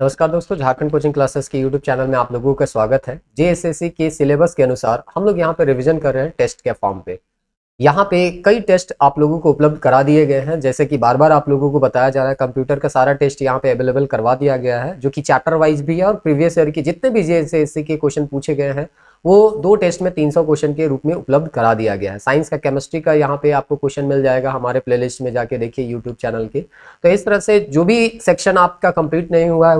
नमस्कार दोस्तों, Jharkhand coaching classes के यूट्यूब चैनल में आप लोगों का स्वागत है। जेएसएससी के सिलेबस के अनुसार हम लोग यहाँ पे रिवीजन कर रहे हैं टेस्ट के फॉर्म पे। यहाँ पे कई टेस्ट आप लोगों को उपलब्ध करा दिए गए हैं, जैसे कि बार बार आप लोगों को बताया जा रहा है। कंप्यूटर का सारा टेस्ट यहाँ पे अवेलेबल करवा दिया गया है, जो कि चैप्टर वाइज भी है और प्रीवियस ईयर के जितने भी जेएसएससी के क्वेश्चन पूछे गए हैं वो 2 टेस्ट में 300 क्वेश्चन के रूप में उपलब्ध करा दिया गया है। साइंस का, केमिस्ट्री का यहाँ पे आपको क्वेश्चन मिल जाएगा, हमारे प्लेलिस्ट में जाके देखिए यूट्यूब चैनल के। तो इस तरह से जो भी सेक्शन आपका कंप्लीट नहीं हुआ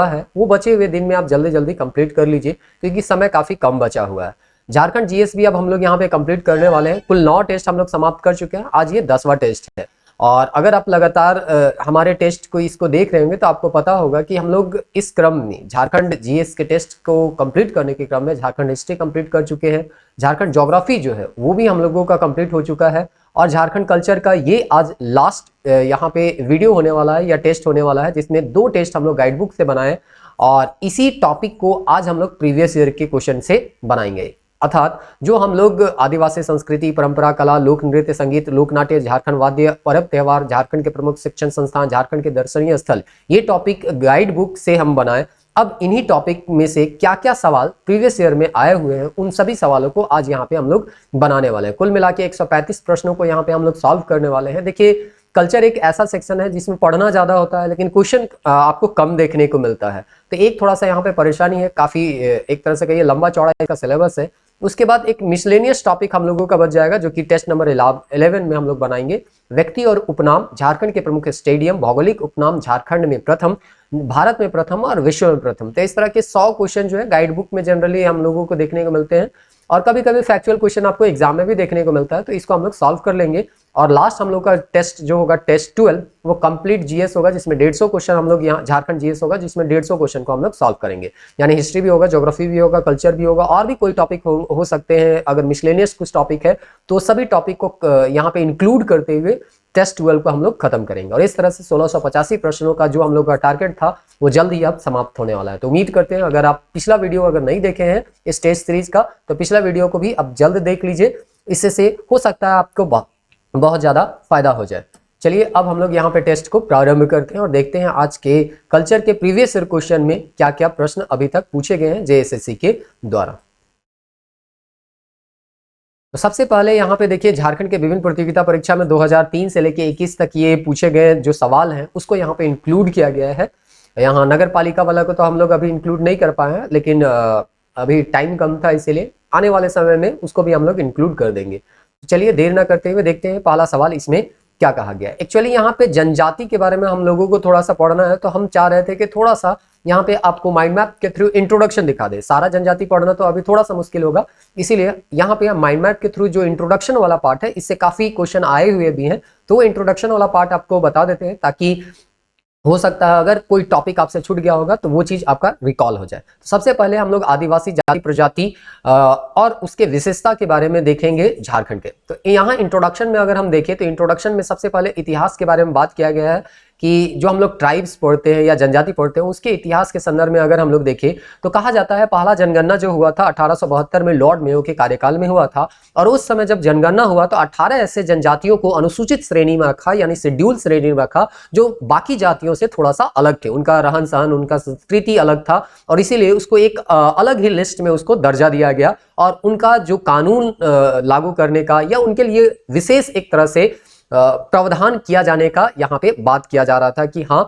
है वो बचे हुए दिन में आप जल्दी जल्दी कंप्लीट कर लीजिए, क्योंकि समय काफ़ी कम बचा हुआ है। झारखंड जीएस भी अब हम लोग यहाँ पे कंप्लीट करने वाले हैं। कुल 9 टेस्ट हम लोग समाप्त कर चुके हैं, आज ये 10वां टेस्ट है। और अगर आप लगातार हमारे टेस्ट को इसको देख रहे होंगे तो आपको पता होगा कि हम लोग इस क्रम में झारखंड जीएस के टेस्ट को कंप्लीट करने के क्रम में झारखंड हिस्ट्री कंप्लीट कर चुके हैं। झारखंड ज्योग्राफी जो है वो भी हम लोगों का कंप्लीट हो चुका है। और झारखंड कल्चर का ये आज लास्ट यहाँ पे वीडियो होने वाला है या टेस्ट होने वाला है, जिसमें 2 टेस्ट हम लोग गाइड बुक से बनाए और इसी टॉपिक को आज हम लोग प्रीवियस ईयर के क्वेश्चन से बनाएंगे। अर्थात जो हम लोग आदिवासी संस्कृति, परंपरा, कला, लोक नृत्य, संगीत, लोक नाट्य, झारखंड वाद्य, पर्व त्योहार, झारखंड के प्रमुख शिक्षण संस्थान, झारखंड के दर्शनीय स्थल, ये टॉपिक गाइड बुक से हम बनाए। अब इन्हीं टॉपिक में से क्या क्या सवाल प्रीवियस ईयर में आए हुए हैं, उन सभी सवालों को आज यहाँ पे हम लोग बनाने वाले हैं। कुल मिला के 135 प्रश्नों को यहाँ पे हम लोग सॉल्व करने वाले हैं। देखिए, कल्चर एक ऐसा सेक्शन है जिसमें पढ़ना ज्यादा होता है लेकिन क्वेश्चन आपको कम देखने को मिलता है, तो एक थोड़ा सा यहाँ पे परेशानी है। काफी एक तरह से कहिए लंबा चौड़ा इसका सिलेबस है। उसके बाद एक मिसलेनियस टॉपिक हम लोगों का बच जाएगा, जो कि टेस्ट नंबर 11 में हम लोग बनाएंगे। व्यक्ति और उपनाम, झारखंड के प्रमुख स्टेडियम, भौगोलिक उपनाम, झारखंड में प्रथम, भारत में प्रथम और विश्व में प्रथम। तो इस तरह के 100 क्वेश्चन जो है गाइड बुक में जनरली हम लोगों को देखने को मिलते हैं, और कभी कभी फैक्चुअल क्वेश्चन आपको एग्जाम में भी देखने को मिलता है, तो इसको हम लोग सॉल्व कर लेंगे। और लास्ट हम लोग का टेस्ट जो होगा टेस्ट 12, वो कंप्लीट जीएस होगा, जिसमें 150 क्वेश्चन हम लोग यहाँ झारखंड जीएस होगा, जिसमें 150 क्वेश्चन को हम लोग सॉल्व करेंगे। यानी हिस्ट्री भी होगा, ज्योग्राफी भी होगा, कल्चर भी होगा, और भी कोई टॉपिक हो सकते हैं। अगर मिसलेनियस कुछ टॉपिक है तो सभी टॉपिक को यहाँ पे इंक्लूड करते हुए टेस्ट 12 को हम लोग खत्म करेंगे। और इस तरह से 1685 प्रश्नों का जो हम लोग का टारगेट था वो जल्द ही अब समाप्त होने वाला है। तो उम्मीद करते हैं, अगर आप पिछला वीडियो अगर नहीं देखे हैं इस टेस्ट सीरीज का, तो पिछला वीडियो को भी अब जल्द देख लीजिए। इससे से हो सकता है आपको बहुत ज्यादा फायदा हो जाए। चलिए अब हम लोग यहाँ पे टेस्ट को प्रारंभ करते हैं और देखते हैं आज के कल्चर के प्रीवियस ईयर क्वेश्चन में क्या क्या प्रश्न अभी तक पूछे गए हैं जेएसएससी के द्वारा। तो सबसे पहले यहाँ पे देखिए, झारखंड के विभिन्न प्रतियोगिता परीक्षा में 2003 से लेके 21 तक ये पूछे गए जो सवाल हैं उसको यहाँ पे इंक्लूड किया गया है। यहाँ नगर पालिका वाला को तो हम लोग अभी इंक्लूड नहीं कर पाए हैं, लेकिन अभी टाइम कम था, इसीलिए आने वाले समय में उसको भी हम लोग इंक्लूड कर देंगे। तो चलिए देर ना करते हुए देखते हैं पहला सवाल इसमें क्या कहा गया है। एक्चुअली यहाँ पे जनजाति के बारे में हम लोगों को थोड़ा सा पढ़ना है, तो हम चाह रहे थे कि थोड़ा सा यहाँ पे आपको माइंड मैप के थ्रू इंट्रोडक्शन दिखा दे। सारा जनजाति पढ़ना तो अभी थोड़ा सा मुश्किल होगा, इसीलिए यहाँ पे माइंड मैप के थ्रू जो इंट्रोडक्शन वाला पार्ट है, इससे काफी क्वेश्चन आए हुए भी हैं, तो इंट्रोडक्शन वाला पार्ट आपको बता देते हैं, ताकि हो सकता है अगर कोई टॉपिक आपसे छूट गया होगा तो वो चीज आपका रिकॉल हो जाए। तो सबसे पहले हम लोग आदिवासी जाति प्रजाति और उसके विशेषता के बारे में देखेंगे झारखंड के। तो यहाँ इंट्रोडक्शन में अगर हम देखें तो इंट्रोडक्शन में सबसे पहले इतिहास के बारे में बात किया गया है कि जो हम लोग ट्राइब्स पढ़ते हैं या जनजाति पढ़ते हैं उसके इतिहास के संदर्भ में अगर हम लोग देखें तो कहा जाता है पहला जनगणना जो हुआ था 1872 में लॉर्ड मेयो के कार्यकाल में हुआ था। और उस समय जब जनगणना हुआ तो 18 ऐसे जनजातियों को अनुसूचित श्रेणी में रखा, यानी शेड्यूल श्रेणी में रखा, जो बाकी जातियों से थोड़ा सा अलग थे। उनका रहन सहन, उनका संस्कृति अलग था, और इसीलिए उसको एक अलग ही लिस्ट में उसको दर्जा दिया गया। और उनका जो कानून लागू करने का या उनके लिए विशेष एक तरह से प्रावधान किया जाने का यहाँ पे बात किया जा रहा था कि हाँ,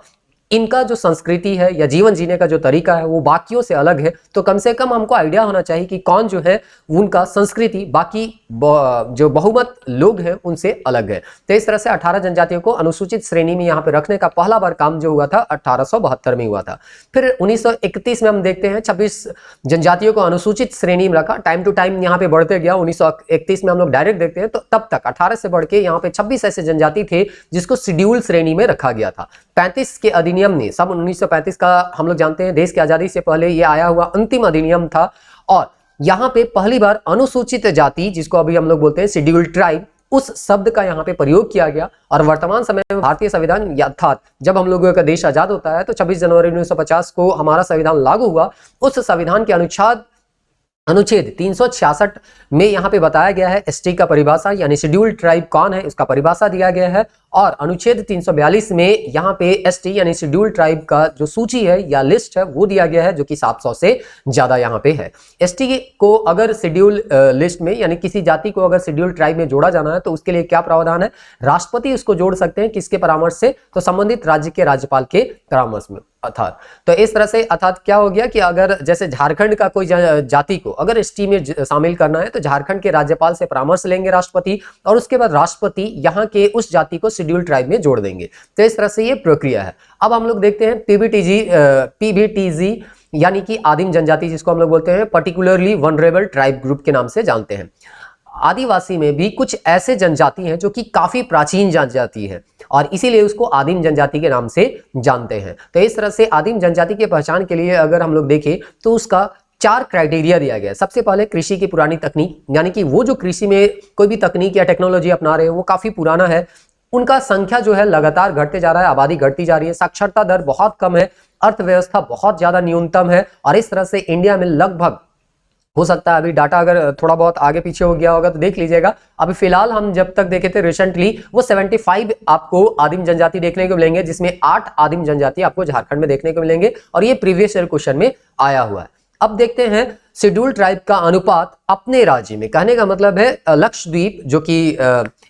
इनका जो संस्कृति है या जीवन जीने का जो तरीका है वो बाकियों से अलग है। तो कम से कम हमको आइडिया होना चाहिए कि कौन जो है उनका संस्कृति बाकी जो बहुमत लोग हैं उनसे अलग है। तो इस तरह से 18 जनजातियों को अनुसूचित श्रेणी में यहाँ पे रखने का पहला बार काम जो हुआ था 1872 में हुआ था। फिर 1931 में हम देखते हैं 26 जनजातियों को अनुसूचित श्रेणी में रखा। टाइम टू टाइम यहाँ पे बढ़ते गया। 1931 में हम लोग डायरेक्ट देखते हैं तो तब तक 18 से बढ़ के यहाँ पे 26 ऐसे जनजाति थे जिसको शेड्यूल श्रेणी में रखा गया था। 35 के अधिनियम ने, सब 1935 का हम लोग जानते हैं देश की आजादी से पहले ये आया हुआ अंतिम अधिनियम था, और यहाँ पे पहली बार अनुसूचित जाति, जिसको अभी हम लोग बोलते हैं शेड्यूल ट्राइब, उस शब्द का यहाँ पे प्रयोग किया गया। और वर्तमान समय में भारतीय संविधान, अर्थात जब हम लोगों का देश आजाद होता है तो 26 जनवरी 1950 को हमारा संविधान लागू हुआ। उस संविधान के अनुच्छेद अनुच्छेद 366 में यहाँ पे बताया गया है एसटी का परिभाषा यानी शेड्यूल्ड ट्राइब कौन है इसका परिभाषा दिया गया है। और अनुच्छेद 342 में यहाँ पे एसटी यानी शेड्यूल्ड ट्राइब का जो सूची है या लिस्ट है वो दिया गया है, जो कि 700 से ज्यादा यहाँ पे है। एसटी को अगर शेड्यूल लिस्ट में यानी किसी जाति को अगर शेड्यूल्ड ट्राइब में जोड़ा जाना है तो उसके लिए क्या प्रावधान है, राष्ट्रपति उसको जोड़ सकते हैं, किसके परामर्श से, तो संबंधित राज्य के राज्यपाल के परामर्श में। अर्थात तो इस तरह से अर्थात क्या हो गया कि अगर जैसे झारखंड का कोई जाति को अगर एसटी में शामिल करना है तो झारखंड के राज्यपाल से परामर्श लेंगे राष्ट्रपति, और उसके बाद राष्ट्रपति यहाँ के उस जाति को शेड्यूल ट्राइब में जोड़ देंगे। तो इस तरह से ये प्रक्रिया है। अब हम लोग देखते हैं पीबीटीजी यानी कि आदिम जनजाति, जिसको हम लोग बोलते हैं पर्टिकुलरली वनरेबल ट्राइब ग्रुप के नाम से जानते हैं। आदिवासी में भी कुछ ऐसे जनजाति हैं जो कि काफी प्राचीन जनजाति है और इसीलिए उसको आदिम जनजाति के नाम से जानते हैं। तो इस तरह से आदिम जनजाति की पहचान के लिए अगर हम लोग देखें तो उसका 4 क्राइटेरिया दिया गया है। सबसे पहले कृषि की पुरानी तकनीक, यानी कि वो जो कृषि में कोई भी तकनीक या टेक्नोलॉजी अपना रहे हैं वो काफी पुराना है, उनका संख्या जो है लगातार घटते जा रहा है, आबादी घटती जा रही है, साक्षरता दर बहुत कम है, अर्थव्यवस्था बहुत ज्यादा न्यूनतम है। और इस तरह से इंडिया में लगभग, हो सकता है अभी डाटा अगर थोड़ा बहुत आगे पीछे हो गया होगा तो देख लीजिएगा, अभी फिलहाल हम जब तक देखे थे रिसेंटली वो 75 आपको आदिम जनजाति देखने को मिलेंगे, जिसमें 8 आदिम जनजाति आपको झारखंड में देखने को मिलेंगे और ये प्रीवियस ईयर क्वेश्चन में आया हुआ है। अब देखते हैं शेड्यूल ट्राइब का अनुपात अपने राज्य में, कहने का मतलब है लक्षद्वीप जो कि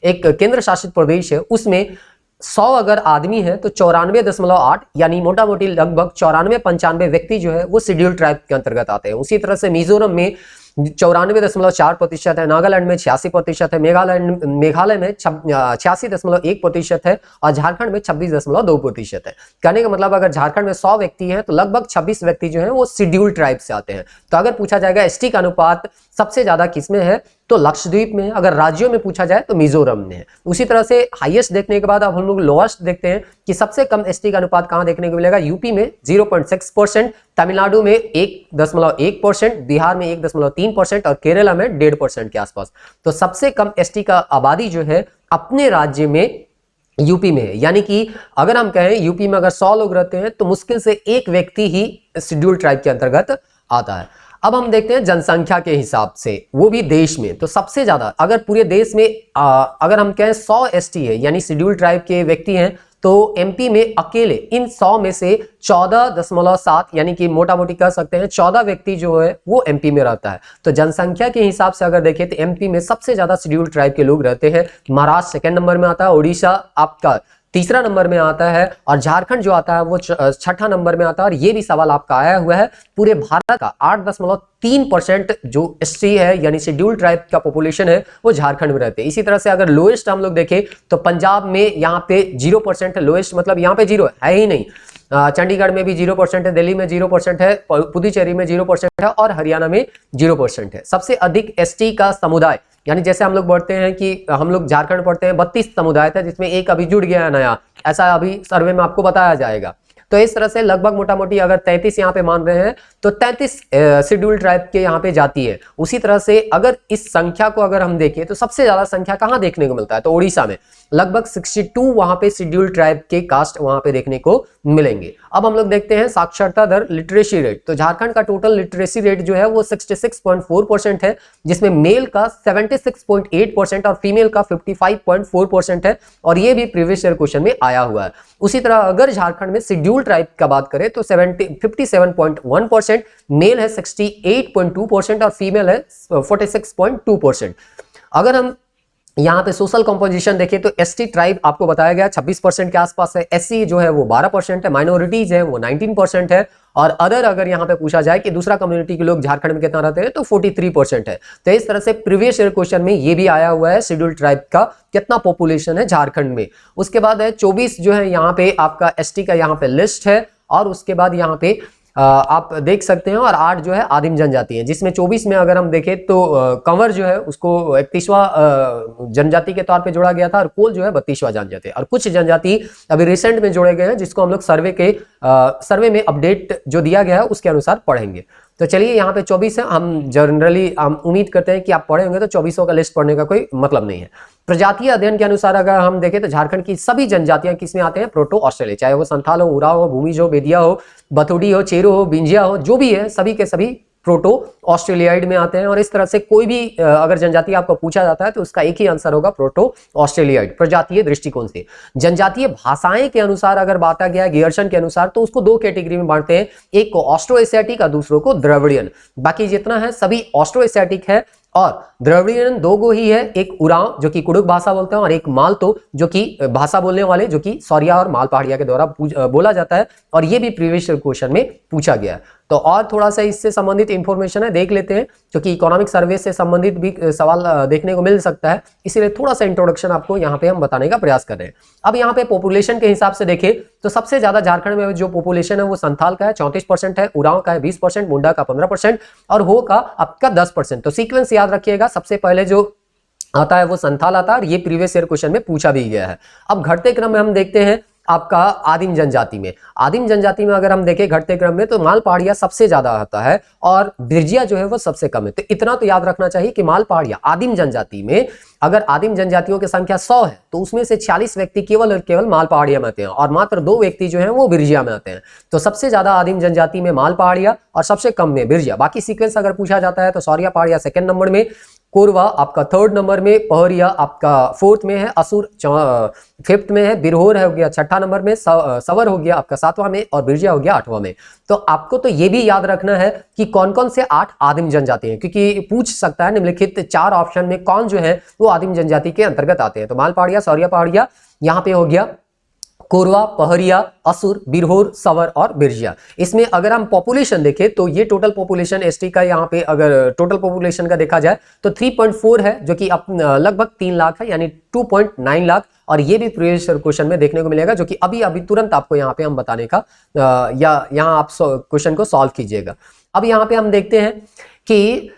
एक केंद्र शासित प्रदेश है, उसमें 100 अगर आदमी है तो 94.8 यानी मोटा मोटी लगभग 94-95 व्यक्ति जो है वो शेड्यूल ट्राइब के अंतर्गत आते हैं। उसी तरह से मिजोरम में 94.4% है, नागालैंड में 86% है, मेघालय में 86.1% है और झारखंड में 26.2% है। कहने का मतलब अगर झारखंड में 100 व्यक्ति हैं तो लगभग 26 व्यक्ति जो हैं वो शेड्यूल ट्राइब से आते हैं। तो अगर पूछा जाएगा एसटी का अनुपात सबसे ज्यादा किसमें है तो लक्षद्वीप में, अगर राज्यों में पूछा जाए तो मिजोरम में है। उसी तरह से हाईएस्ट देखने के बाद अब हम लोग लोएस्ट देखते हैं कि सबसे कम एसटी का अनुपात कहां देखने को मिलेगा। यूपी में 0.6%, तमिलनाडु में 1.1%, बिहार में 1.3% और केरला में 1.5% के आसपास। तो सबसे कम एसटी का आबादी जो है अपने राज्य में यूपी में है, यानी कि अगर हम कहें यूपी में अगर 100 लोग रहते हैं तो मुश्किल से एक व्यक्ति ही शेड्यूल ट्राइब के अंतर्गत आता है। अब हम देखते हैं जनसंख्या के हिसाब से, वो भी देश में, तो सबसे ज्यादा अगर पूरे देश में अगर हम कहें 100 एसटी है यानी शेड्यूल ट्राइब के व्यक्ति हैं तो एमपी में अकेले इन 100 में से 14.7 यानी कि मोटा मोटी कह सकते हैं 14 व्यक्ति जो है वो एमपी में रहता है। तो जनसंख्या के हिसाब से अगर देखें तो एमपी में सबसे ज्यादा शेड्यूल ट्राइब के लोग रहते हैं। महाराष्ट्र सेकंड नंबर में आता है, उड़ीसा आपका तीसरा नंबर में आता है और झारखंड जो आता है वो छठा नंबर में आता है। और ये भी सवाल आपका आया हुआ है, पूरे भारत का 8.3% जो एसटी है यानी शेड्यूल ट्राइब का पॉपुलेशन है वो झारखंड में रहते हैं। इसी तरह से अगर लोएस्ट हम लोग देखें तो पंजाब में यहाँ पे 0% है, लोएस्ट मतलब यहाँ पे 0 है ही नहीं। चंडीगढ़ में भी 0% है, दिल्ली में 0% है, पुदुचेरी में 0% है और हरियाणा में 0% है। सबसे अधिक एसटी का समुदाय यानी जैसे हम लोग पढ़ते हैं कि हम लोग झारखंड पढ़ते हैं 32 समुदाय था जिसमें एक अभी जुड़ गया है नया, ऐसा अभी सर्वे में आपको बताया जाएगा। तो इस तरह से लगभग मोटा मोटी अगर 33 यहाँ पे मान रहे हैं तो 33 शेड्यूल ट्राइब के यहाँ पे जाती है। उसी तरह से अगर इस संख्या को अगर हम देखें तो सबसे ज्यादा संख्या कहाँ देखने को मिलता है तो उड़ीसा में लगभग 62 वहां पे शेड्यूल ट्राइब के कास्ट वहां पे देखने को मिलेंगे। अब हम लोग देखते हैं साक्षरता दर, लिटरेसी रेट। तो झारखंड का टोटल लिटरेसी रेट जो है वो 66.4% है, जिसमें मेल का 76.8% और फीमेल का 55.4% है और ये भी प्रीवियस ईयर क्वेश्चन में आया हुआ है। उसी तरह अगर झारखंड में शेड्यूल ट्राइब का बात करें तो 57.1%, मेल है 68.2% और फीमेल है 46.2%। अगर हम यहाँ पे सोशल कंपोजिशन देखें तो एसटी ट्राइब आपको बताया गया 26% के आसपास है, एससी जो है वो 12% है, माइनॉरिटीज है वो 19% है और अदर अगर यहाँ पे पूछा जाए कि दूसरा कम्युनिटी के लोग झारखंड में कितना रहते हैं तो 43% है। तो इस तरह से प्रीवियस ईयर क्वेश्चन में ये भी आया हुआ है शेड्यूल ट्राइब का कितना पॉपुलेशन है झारखंड में। उसके बाद है 24 जो है यहाँ पे आपका एसटी का यहाँ पे लिस्ट है और उसके बाद यहाँ पे आप देख सकते हैं और 8 जो है आदिम जनजाति है, जिसमें 24 में अगर हम देखें तो कंवर जो है उसको 31वां जनजाति के तौर पे जोड़ा गया था और कोल जो है 32वां जनजाति और कुछ जनजाति अभी रिसेंट में जोड़े गए हैं जिसको हम लोग सर्वे में अपडेट जो दिया गया है उसके अनुसार पढ़ेंगे। तो चलिए यहाँ पे 24 है, हम जनरली हम उम्मीद करते हैं कि आप पढ़े होंगे तो 24 का लिस्ट पढ़ने का कोई मतलब नहीं है। प्रजातीय अध्ययन के अनुसार अगर हम देखें तो झारखंड की सभी जनजातियां किसमें आते हैं प्रोटो ऑस्ट्रेलिया, चाहे वो संथाल हो, उराव हो, भूमिज हो, बेदिया हो, बथुड़ी हो, चेरो हो, बिंजिया हो, जो भी है सभी के सभी प्रोटो ऑस्ट्रेलियाइड में आते हैं। और इस तरह से कोई भी अगर जनजाति आपको पूछा जाता है तो उसका एक ही आंसर होगा प्रोटो ऑस्ट्रेलियाइड। प्रजातीय दृष्टिकोण से जनजातीय भाषाएं के अनुसार अगर बांटा गया गियर्सन के अनुसार तो उसको दो कैटेगरी में बांटते हैं, एक को ऑस्ट्रो एशियाटिक और दूसरों को द्रविडियन। बाकी जितना है सभी ऑस्ट्रो एशियाटिक है और द्रविडियन दो गो ही है, एक उरांव जो कि कुडुख भाषा बोलते हैं और एक मालतो जो कि भाषा बोलने वाले जो कि सौरिया और माल पहाड़िया के द्वारा बोला जाता है। और ये भी प्रीवियस क्वेश्चन में पूछा गया है। तो और थोड़ा सा इससे संबंधित इंफॉर्मेशन है देख लेते हैं, क्योंकि इकोनॉमिक सर्वे से संबंधित भी सवाल देखने को मिल सकता है, इसीलिए थोड़ा सा इंट्रोडक्शन आपको यहाँ पे हम बताने का प्रयास कर रहे हैं। अब यहाँ पे पॉपुलेशन के हिसाब से देखें तो सबसे ज्यादा झारखंड में जो पॉपुलेशन है वो संथाल का है 34% है, उरांव का है 20%, मुंडा का 15% और हो का आपका 10%। तो सीक्वेंस याद रखिएगा, सबसे पहले जो आता है वो संथाल आता है और ये प्रीवियस ईयर क्वेश्चन में पूछा भी गया है। अब घटते क्रम में हम देखते हैं आपका आदिम जनजाति में अगर हम देखें घटते क्रम में तो माल पहाड़िया सबसे ज्यादा आता है और बिरजिया जो है वो सबसे कम है। तो इतना तो याद रखना चाहिए कि माल पहाड़िया आदिम जनजाति में अगर आदिम जनजातियों की संख्या 100 है तो उसमें से 46 व्यक्ति केवल और केवल माल पहाड़िया में आते हैं और मात्र 2 व्यक्ति जो हैं वो बिरजिया में आते हैं। तो सबसे ज्यादा आदिम जनजाति में माल पहाड़िया और सबसे कम में बिरजिया। बाकी सीक्वेंस अगर पूछा जाता है तो सौरिया पहाड़िया सेकंड नंबर में, कोरवा आपका थर्ड नंबर में, पहरिया आपका फोर्थ में है, असुर फिफ्थ में है, बिरहोर हो गया छठा नंबर में, सवर हो गया आपका 7वां में और बिरजिया हो गया 8वां में। तो आपको तो ये भी याद रखना है कि कौन कौन से 8 आदिम जनजाति हैं, क्योंकि पूछ सकता है निम्नलिखित 4 ऑप्शन में कौन जो है वो आदिम जनजाति के अंतर्गत आते हैं। तो माल पहाड़िया, सौरिया पहाड़िया, यहाँ पे हो गया कोरवा, पहरिया, असुर, बिरहोर, सवर और बिरजिया। इसमें अगर हम पॉपुलेशन देखें तो ये टोटल पॉपुलेशन एसटी का यहाँ पे अगर टोटल पॉपुलेशन का देखा जाए तो 3.4 है जो कि लगभग 3 लाख है, यानी 2.9 लाख। और ये भी प्रीवियस क्वेश्चन में देखने को मिलेगा जो कि अभी अभी तुरंत आपको यहाँ पे हम बताने का या यहाँ आप क्वेश्चन को सॉल्व कीजिएगा। अब यहाँ पे हम देखते हैं कि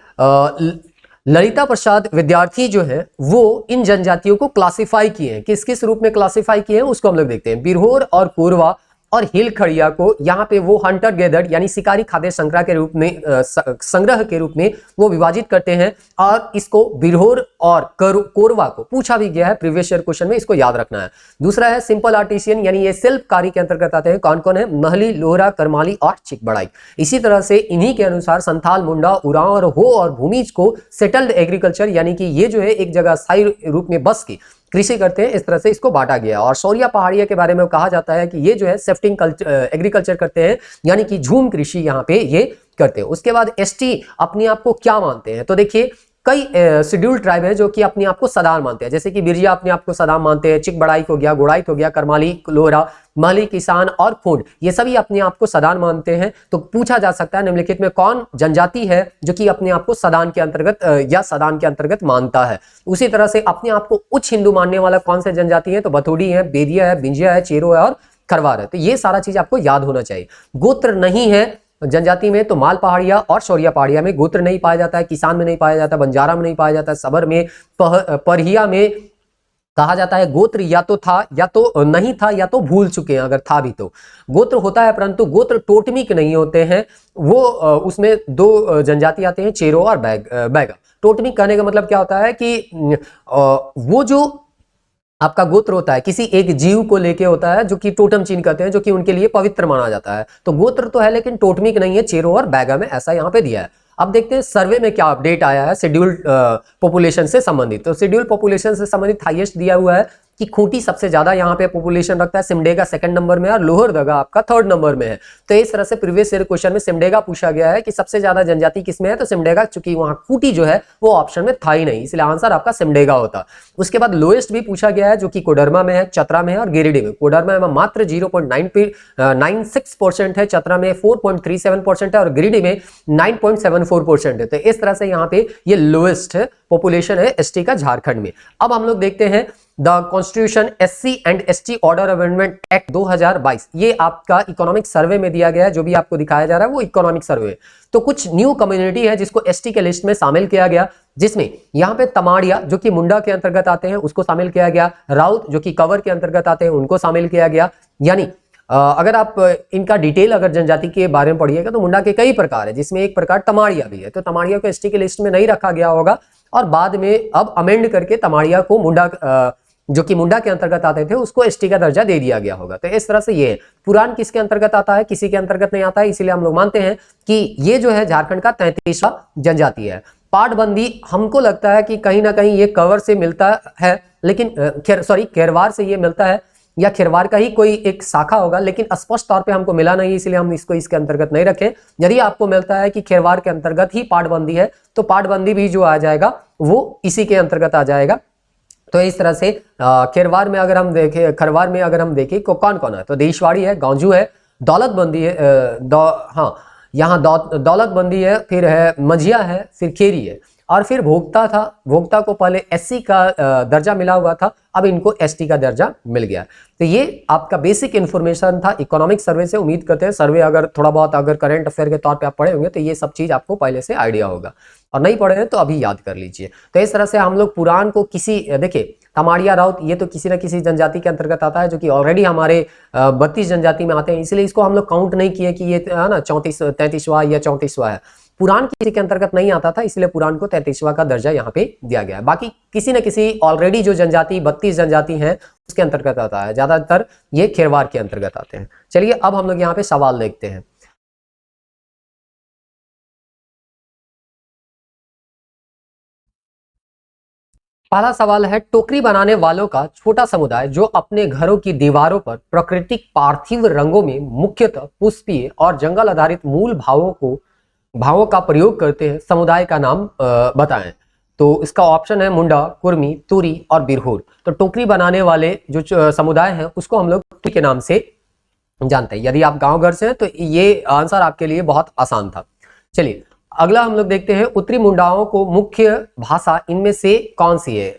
ललिता प्रसाद विद्यार्थी जो है वो इन जनजातियों को क्लासिफाई किए हैं, किस किस रूप में क्लासिफाई किए हैं उसको हम लोग देखते हैं। बिरहोर और कोरवा और हिल खड़िया को यहाँ पे वो हंटर गैदर्ड यानी शिकारी खाद्य संग्रह के रूप में संग्रह के रूप में वो विभाजित करते हैं। और इसको बिरहोर और कोरवा को पूछा भी गया है प्रीवियस ईयर क्वेश्चन में, इसको याद रखना है। दूसरा है सिंपल आर्टिसियन, यानी ये शिल्पकारी के अंतर्गत आते हैं। कौन कौन है? महली, लोहरा, करमाली और चिकबड़ाई। इसी तरह से इन्हीं के अनुसार संथाल, मुंडा, उरांव और हो और भूमिज को सेटल्ड एग्रीकल्चर, यानी कि ये जो है एक जगह स्थायी रूप में बस की कृषि करते हैं, इस तरह से इसको बांटा गया। और सौरिया पहाड़िया के बारे में कहा जाता है कि ये जो है सेफ्टिंग एग्रीकल्चर करते हैं, यानी कि झूम कृषि यहाँ पे ये करते हैं। उसके बाद एसटी अपने आप को क्या मानते हैं? तो देखिए कई शेड्यूल ट्राइब है जो कि अपने आप को सदान मानते हैं, जैसे कि बिरजिया अपने आप को सदान मानते हैं, चिकबड़ाई हो गया, गोड़ाइत हो गया, करमाली, लोहरा, महली, किसान और खूंड, ये सभी अपने आप को सदान मानते हैं। तो पूछा जा सकता है निम्नलिखित में कौन जनजाति है जो कि अपने आप को सदान के अंतर्गत या सदान के अंतर्गत मानता है। उसी तरह से अपने आप को उच्च हिंदू मानने वाला कौन से जनजाति है? तो बथोड़ी है, बेदिया है, बिंजिया है, चेरो है और खरवार है। तो ये सारा चीज आपको याद होना चाहिए। गोत्र नहीं है जनजाति में तो माल पहाड़िया और सौरिया पहाड़िया में गोत्र नहीं पाया जाता है, किसान में नहीं पाया जाता, बंजारा में नहीं पाया जाता है, सबर में, परहिया में कहा जाता है गोत्र या तो था या तो नहीं था या तो भूल चुके हैं, अगर था भी तो। गोत्र होता है परंतु गोत्र टोटमिक नहीं होते हैं, वो उसमें 2 जनजाति आते हैं, चेरो और बैगा। टोटमिक कहने का मतलब क्या होता है कि वो जो आपका गोत्र होता है किसी एक जीव को लेके होता है जो कि टोटम चिन्ह कहते हैं, जो कि उनके लिए पवित्र माना जाता है। तो गोत्र तो है लेकिन टोटमिक नहीं है, चेरो और बैगा में ऐसा यहाँ पे दिया है। अब देखते हैं सर्वे में क्या अपडेट आया है शेड्यूल्ड पॉपुलेशन से संबंधित। तो शेड्यूल्ड पॉपुलेशन से संबंधित हाईएस्ट दिया हुआ है कि खूंटी सबसे ज्यादा यहाँ पे पॉपुलेशन रखता है, सिमडेगा सेकंड नंबर में और लोहरदगा आपका थर्ड नंबर में है। तो इस तरह से प्रीवियस ईयर क्वेश्चन में सिमडेगा पूछा गया है कि सबसे ज्यादा जनजाति किसमें है, तो सिमडेगा, चूंकि वहां खूंटी जो है वो ऑप्शन में था ही नहीं, इसलिए आंसर आपका सिमडेगा होता। उसके बाद लोएस्ट भी पूछा गया है जो कि कोडरमा में है, चतरा में है और गिरिडीह में। कोडरमा में मात्र 0.96% है, चतरा में 4.37% है और गिरिडीह में 9.74% है। तो इस तरह से यहाँ पे ये लोएस्ट पॉपुलेशन है एसटी का झारखंड में। अब हम लोग देखते हैं the constitution SC and ST order amendment act 2022। ये आपका इकोनॉमिक सर्वे में दिया गया है, जो भी आपको दिखाया जा रहा है वो इकोनॉमिक सर्वे। तो कुछ न्यू कम्युनिटी है जिसको एसटी के लिस्ट में शामिल किया गया, जिसमें यहाँ पे तमाड़िया जो कि मुंडा के अंतर्गत आते हैं उसको शामिल किया गया, राउत जो कि कवर के अंतर्गत आते हैं उनको शामिल किया गया। यानी अगर आप इनका डिटेल अगर जनजाति के बारे में पढ़िएगा तो मुंडा के कई प्रकार है, जिसमें एक प्रकार तमाड़िया भी है। तो तमाड़िया को एसटी के लिस्ट में नहीं रखा गया होगा और बाद में अब अमेंड करके तमाड़िया को मुंडा जो कि मुंडा के अंतर्गत आते थे उसको एसटी का दर्जा दे दिया गया होगा। तो इस तरह से ये है। पुरान किसके अंतर्गत आता है? किसी के अंतर्गत नहीं आता है, इसीलिए हम लोग मानते हैं कि ये जो है झारखंड का 33वां जनजाति है। पाटबंदी हमको लगता है कि कहीं ना कहीं ये कवर से मिलता है, लेकिन खेरवार से ये मिलता है या खेरवार का ही कोई एक शाखा होगा, लेकिन स्पष्ट तौर पे हमको मिला नहीं, इसलिए हम इसको इसके अंतर्गत नहीं रखें। यदि आपको मिलता है कि खेरवार के अंतर्गत ही पाटबंदी है तो पाटबंदी भी जो आ जाएगा वो इसी के अंतर्गत आ जाएगा। तो इस तरह से खेरवार में अगर हम देखें, खरवार में अगर हम देखें तो कौन कौन है, तो देशवाड़ी है, गांजू है, दौलतबंदी है, यहाँ दौलतबंदी है, फिर है मझिया है, फिर खेरी है, और फिर भोक्ता था। भोक्ता को पहले एससी का दर्जा मिला हुआ था, अब इनको एसटी का दर्जा मिल गया। तो ये आपका बेसिक इन्फॉर्मेशन था इकोनॉमिक सर्वे से। उम्मीद करते हैं सर्वे अगर थोड़ा बहुत अगर करंट अफेयर के तौर पे आप पढ़े होंगे तो ये सब चीज आपको पहले से आइडिया होगा, और नहीं पढ़े हैं तो अभी याद कर लीजिए। तो इस तरह से हम लोग पुराण को किसी, देखिए तमाड़िया राउत ये तो किसी न किसी जनजाति के अंतर्गत आता है, जो कि ऑलरेडी हमारे 32 जनजाति में आते हैं, इसलिए इसको हम लोग काउंट नहीं किए कि ये है ना 33वां या 34वां है। पुराण किसी के अंतर्गत नहीं आता था, इसलिए पुराण को 33वां का दर्जा यहाँ पे दिया गया है। बाकी किसी न किसी ऑलरेडी जो जनजाति 32 जनजाति हैं उसके अंतर्गत आता है, ज्यादातर ये खेरवार के अंतर्गत आते हैं। चलिए अब हम लोग यहाँ पे सवाल देखते हैं। पहला सवाल है, टोकरी बनाने वालों का छोटा समुदाय जो अपने घरों की दीवारों पर प्राकृतिक पार्थिव रंगों में मुख्यतः पुष्पीय और जंगल आधारित मूल भावों का प्रयोग करते हैं, समुदाय का नाम बताएं। तो इसका ऑप्शन है मुंडा, कुर्मी, तुरी और बिरहोर। तो टोकरी बनाने वाले जो समुदाय हैं उसको हम लोग टोकरी के नाम से जानते हैं। यदि आप गांव घर से हैं तो ये आंसर आपके लिए बहुत आसान था। चलिए अगला हम लोग देखते हैं, उत्तरी मुंडाओं को मुख्य भाषा इनमें से कौन सी है?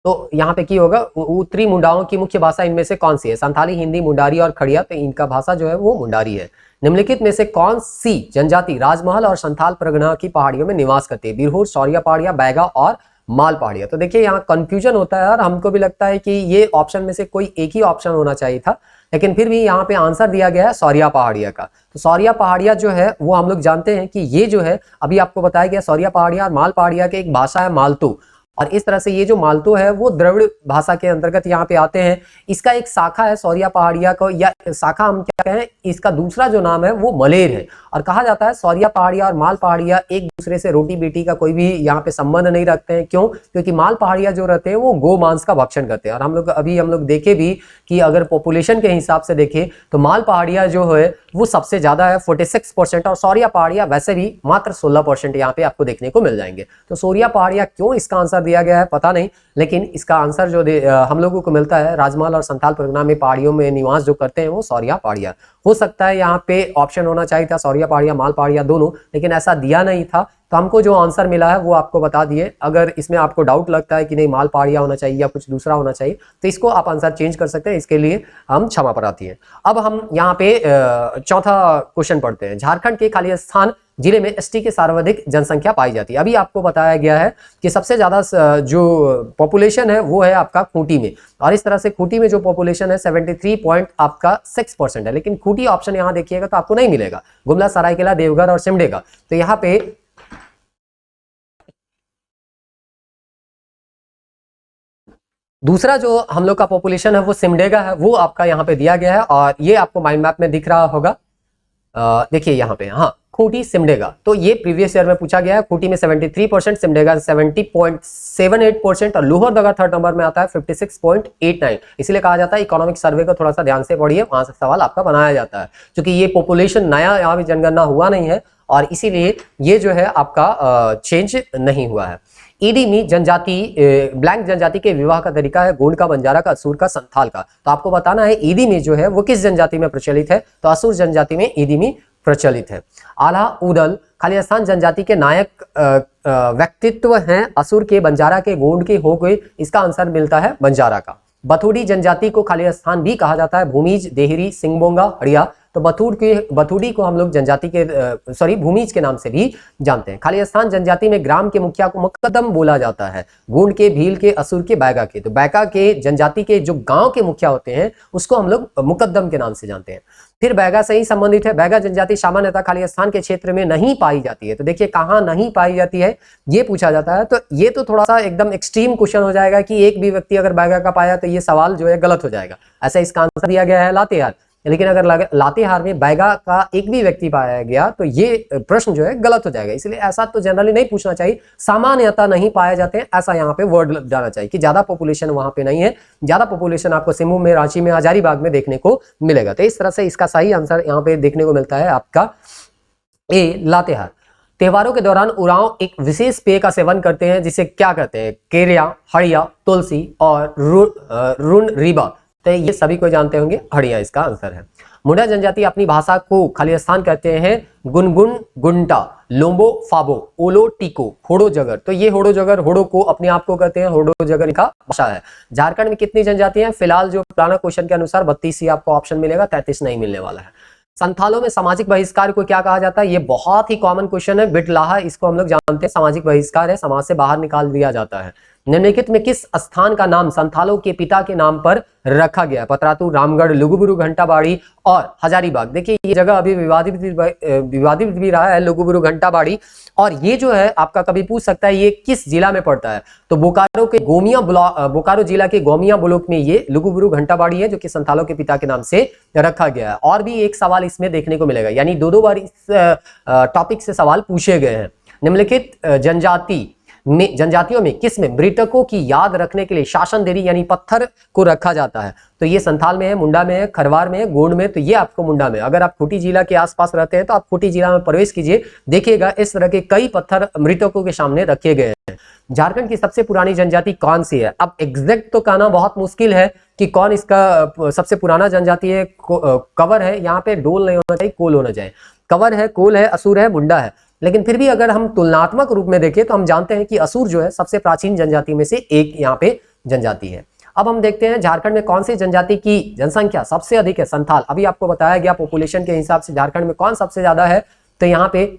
तो यहाँ पे क्या होगा, उत्तरी मुंडाओं की मुख्य भाषा इनमें से कौन सी है? संथाली, हिंदी, मुंडारी और खड़िया। तो इनका भाषा जो है वो मुंडारी है। निम्नलिखित में से कौन सी जनजाति राजमहल और संथाल परगना की पहाड़ियों में निवास करती है? बिरहोर, शौरिया पहाड़िया, बैगा और माल पहाड़िया। तो देखिए यहाँ कंफ्यूजन होता है और हमको भी लगता है कि ये ऑप्शन में से कोई एक ही ऑप्शन होना चाहिए था, लेकिन फिर भी यहाँ पे आंसर दिया गया है शौरिया पहाड़िया का। तो शौरिया पहाड़िया जो है वो हम लोग जानते हैं कि ये जो है अभी आपको बताया गया, शौरिया पहाड़िया और माल पहाड़िया के एक भाषा है मालतो, और इस तरह से ये जो मालतो है वो द्रविड़ भाषा के अंतर्गत यहाँ पे आते हैं। इसका एक शाखा है शौरिया पहाड़िया को, या शाखा हम क्या कहें, इसका दूसरा जो नाम है वो मलेर है। और कहा जाता है शौरिया पहाड़िया और माल पहाड़िया एक दूसरे से रोटी बेटी का कोई भी यहाँ पे संबंध नहीं रखते हैं। क्यों? क्योंकि माल पहाड़िया जो रहते हैं वो गो मांस का भक्षण करते हैं। और हम लोग देखे भी कि अगर पॉपुलेशन के हिसाब से देखें तो माल पहाड़िया जो है वो सबसे ज्यादा है 46%, और शौरिया पहाड़िया वैसे भी मात्र 16% यहाँ पे आपको देखने को मिल जाएंगे। तो शौरिया पहाड़िया क्यों इसका आंसर दिया गया है पता नहीं, लेकिन इसका आंसर जो हम लोगों को मिलता है, राजमहल और संथाल परगना में पहाड़ियों में निवास जो करते हैं वो शौरिया पहाड़िया। हो सकता है यहाँ पे ऑप्शन होना चाहिए था शौरिया पहाड़िया, माल पहाड़िया दोनों, लेकिन ऐसा दिया नहीं था। तो हमको जो आंसर मिला है वो आपको बता दिए। अगर इसमें आपको डाउट लगता है कि नहीं माल पहाड़िया होना चाहिए या कुछ दूसरा होना चाहिए तो इसको आप आंसर चेंज कर सकते हैं, इसके लिए हम क्षमा प्रार्थी हैं। अब हम यहाँ पे चौथा क्वेश्चन पढ़ते हैं। झारखंड के खालिस्तान जिले में एसटी की सर्वाधिक जनसंख्या पाई जाती है। अभी आपको बताया गया है कि सबसे ज्यादा जो पॉपुलेशन है वो है आपका खूंटी में, और इस तरह से खूंटी में जो पॉपुलेशन है 73.6% है, लेकिन खूंटी ऑप्शन यहाँ देखिएगा तो आपको नहीं मिलेगा। गुमला, सरायकेला, देवघर और सिमडेगा। तो यहाँ पे दूसरा जो हम लोग का पॉपुलेशन है वो सिमडेगा है, वो आपका यहाँ पे दिया गया है, और ये आपको माइंड मैप में दिख रहा होगा। देखिए यहाँ पे, हाँ खूंटी सिमडेगा, तो ये प्रीवियस ईयर में पूछा गया है। खूंटी में 73%, सिमडेगा 70.78%, और लोहरदगा थर्ड नंबर में आता है 56.89। इसलिए कहा जाता है इकोनॉमिक सर्वे को थोड़ा सा ध्यान से पढ़िए, वहां से सवाल आपका बनाया जाता है, क्योंकि ये पॉपुलेशन नया यहाँ भी जनगणना हुआ नहीं है और इसीलिए ये जो है आपका चेंज नहीं हुआ है। ईडीमी जनजाति, ब्लैंक जनजाति के विवाह का तरीका है गोंड का, बंजारा का, असुर का, संथाल का। तो आपको बताना है ईडीमी जो है वो किस जनजाति में प्रचलित है, तो असुर जनजाति में ईडीमी प्रचलित है। आला उदल खालिस्तान जनजाति के नायक व्यक्तित्व हैं, असुर के, बंजारा के, गोंड के हो गए। इसका आंसर मिलता है बंजारा का। बथुड़ी जनजाति को खालिस्तान भी कहा जाता है, भूमिज, देहरी, सिंगबोंगा, हड़िया। तो बथुड़ी को हम लोग जनजाति के भूमिज के नाम से भी जानते हैं। खाली स्थान जनजाति में ग्राम के मुखिया को मुकद्दम बोला जाता है। गोंड के, भील के, असुर के, बैगा के। तो बैगा के जनजाति के जो गांव के मुखिया होते हैं उसको हम लोग मुकद्दम के नाम से जानते हैं। फिर बैगा से ही संबंधित है। बैगा जनजाति सामान्यतः खाली स्थान के क्षेत्र में नहीं पाई जाती है। तो देखिए कहाँ नहीं पाई जाती है ये पूछा जाता है। तो ये तो थोड़ा सा एकदम एक्सट्रीम क्वेश्चन हो जाएगा कि एक भी व्यक्ति अगर बैगा का पाया तो ये सवाल जो है गलत हो जाएगा। ऐसा इसका आंसर दिया गया है लातेहार। लेकिन अगर लातेहार में बैगा का एक भी व्यक्ति पाया गया तो ये प्रश्न जो है गलत हो जाएगा। इसलिए ऐसा तो जनरली नहीं पूछना चाहिए, सामान्यतः नहीं पाए जाते हैं ऐसा यहाँ पे वर्ड जाना चाहिए कि ज्यादा पॉपुलेशन वहां पे नहीं है। ज्यादा पॉपुलेशन आपको सिमू में, रांची में, हजारीबाग में देखने को मिलेगा। तो इस तरह से इसका सही आंसर यहाँ पे देखने को मिलता है आपका ए, लातेहार। त्योहारों के दौरान उरांव एक विशेष पेय का सेवन करते हैं जिसे क्या कहते हैं? केरिया, हड़िया, तुलसी और रुन रीबा। तो ये सभी को जानते होंगे, हड़िया इसका आंसर है। मुंडा जनजाति अपनी भाषा को खालिस्तान कहते हैं गुनगुन, गुंटा, लोम्बो, फाबो, ओलो, टीको, होड़ो जगर। तो ये होड़ो जगर, होड़ो को अपने आप को कहते हैं, होड़ो जगर का भाषा है। झारखंड में कितनी जनजाति हैं? फिलहाल जो पुराना क्वेश्चन के अनुसार 32 ही आपको ऑप्शन मिलेगा, 33 नहीं मिलने वाला है। संथालों में सामाजिक बहिष्कार को क्या कहा जाता है? ये बहुत ही कॉमन क्वेश्चन है, बिटलाहा इसको हम लोग जानते हैं। सामाजिक बहिष्कार है, समाज से बाहर निकाल दिया जाता है। निम्नलिखित में किस स्थान का नाम संथालों के पिता के नाम पर रखा गया? पतरातू, रामगढ़, लुगुबुरु, घंटाबाड़ी और हजारीबाग। देखिए ये जगह अभी विवादित भी रहा है, लुगुबुरु, घंटाबाड़ी। और ये जो है आपका कभी पूछ सकता है ये किस जिला में पड़ता है? तो बोकारो जिला के गोमिया ब्लॉक में ये लुगुबुरु, घंटाबाड़ी है जो कि संथालों के पिता के नाम से रखा गया है। और भी एक सवाल इसमें देखने को मिलेगा, यानी दो बार इस टॉपिक से सवाल पूछे गए हैं। निम्नलिखित जनजातियों में किस में मृतकों की याद रखने के लिए शासन देरी यानी पत्थर को रखा जाता है? तो ये संथाल में है, मुंडा में है, खरवार में है, गोंड में। तो ये आपको मुंडा में। अगर आप खूंटी जिला के आसपास रहते हैं तो आप खूंटी जिला में प्रवेश कीजिए, देखिएगा इस तरह के कई पत्थर मृतकों के सामने रखे गए हैं। झारखंड की सबसे पुरानी जनजाति कौन सी है? अब एग्जैक्ट तो कहना बहुत मुश्किल है कि कौन इसका सबसे पुराना जनजाति है। कवर है, यहाँ पे डोल नहीं होना चाहिए, कोल होना चाहिए। कवर है, कोल है, असुर है, मुंडा है। लेकिन फिर भी अगर हम तुलनात्मक रूप में देखें तो हम जानते हैं कि असुर जो है सबसे प्राचीन जनजाति में से एक यहाँ पे जनजाति है। अब हम देखते हैं झारखंड में कौन सी जनजाति की जनसंख्या सबसे अधिक है? संथाल। अभी आपको बताया गया पॉपुलेशन के हिसाब से झारखंड में कौन सबसे ज्यादा है। तो यहाँ पे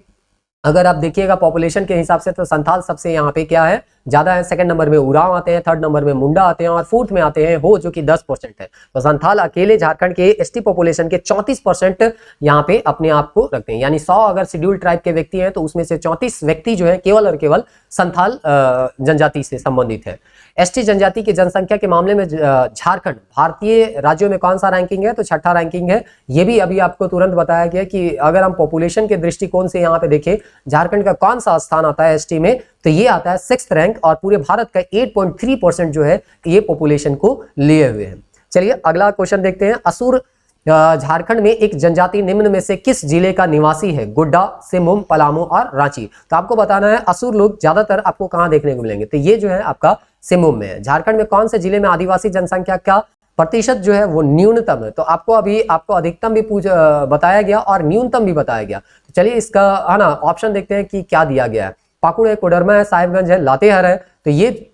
अगर आप देखिएगा पॉपुलेशन के हिसाब से तो संथाल सबसे यहाँ पे क्या है, ज्यादा है। सेकंड नंबर में उरांव आते हैं, थर्ड नंबर में मुंडा आते हैं और फोर्थ में आते हैं हो जो कि 10% है। तो संथाल अकेले झारखंड के एसटी पॉपुलेशन के 34% यहाँ पे अपने आप को रखते हैं। यानी 100 अगर शेड्यूल ट्राइब के व्यक्ति हैं तो उसमें से 34 व्यक्ति जो है केवल और केवल संथाल जनजाति से संबंधित है। एसटी जनजाति की जनसंख्या के मामले में झारखंड भारतीय राज्यों में कौन सा रैंकिंग है? तो 6ठा रैंकिंग है। ये भी अभी आपको तुरंत बताया गया कि अगर हम पॉपुलेशन के दृष्टिकोण से यहाँ पे देखें झारखंड का कौन सा स्थान आता है एसटी में, तो ये आता है 6th रैंक और पूरे भारत का 8.3% जो है ये पॉपुलेशन को लिए हुए है। चलिए अगला क्वेश्चन देखते हैं। असुर झारखंड में एक जनजाति निम्न में से किस जिले का निवासी है? गोड्डा, सिंहभूम, पलामू और रांची। तो आपको बताना है असुर लोग ज्यादातर आपको कहां देखने को मिलेंगे? तो ये जो है आपका सिंहभूम में है। झारखंड में कौन से जिले में आदिवासी जनसंख्या का प्रतिशत जो है वो न्यूनतम है? तो आपको अभी आपको अधिकतम भी बताया गया और न्यूनतम भी बताया गया। तो चलिए इसका है ना ऑप्शन देखते हैं कि क्या दिया गया है। पाकुड़ है, कोडरमा है, साहिबगंज है, लातेहार है। तो ये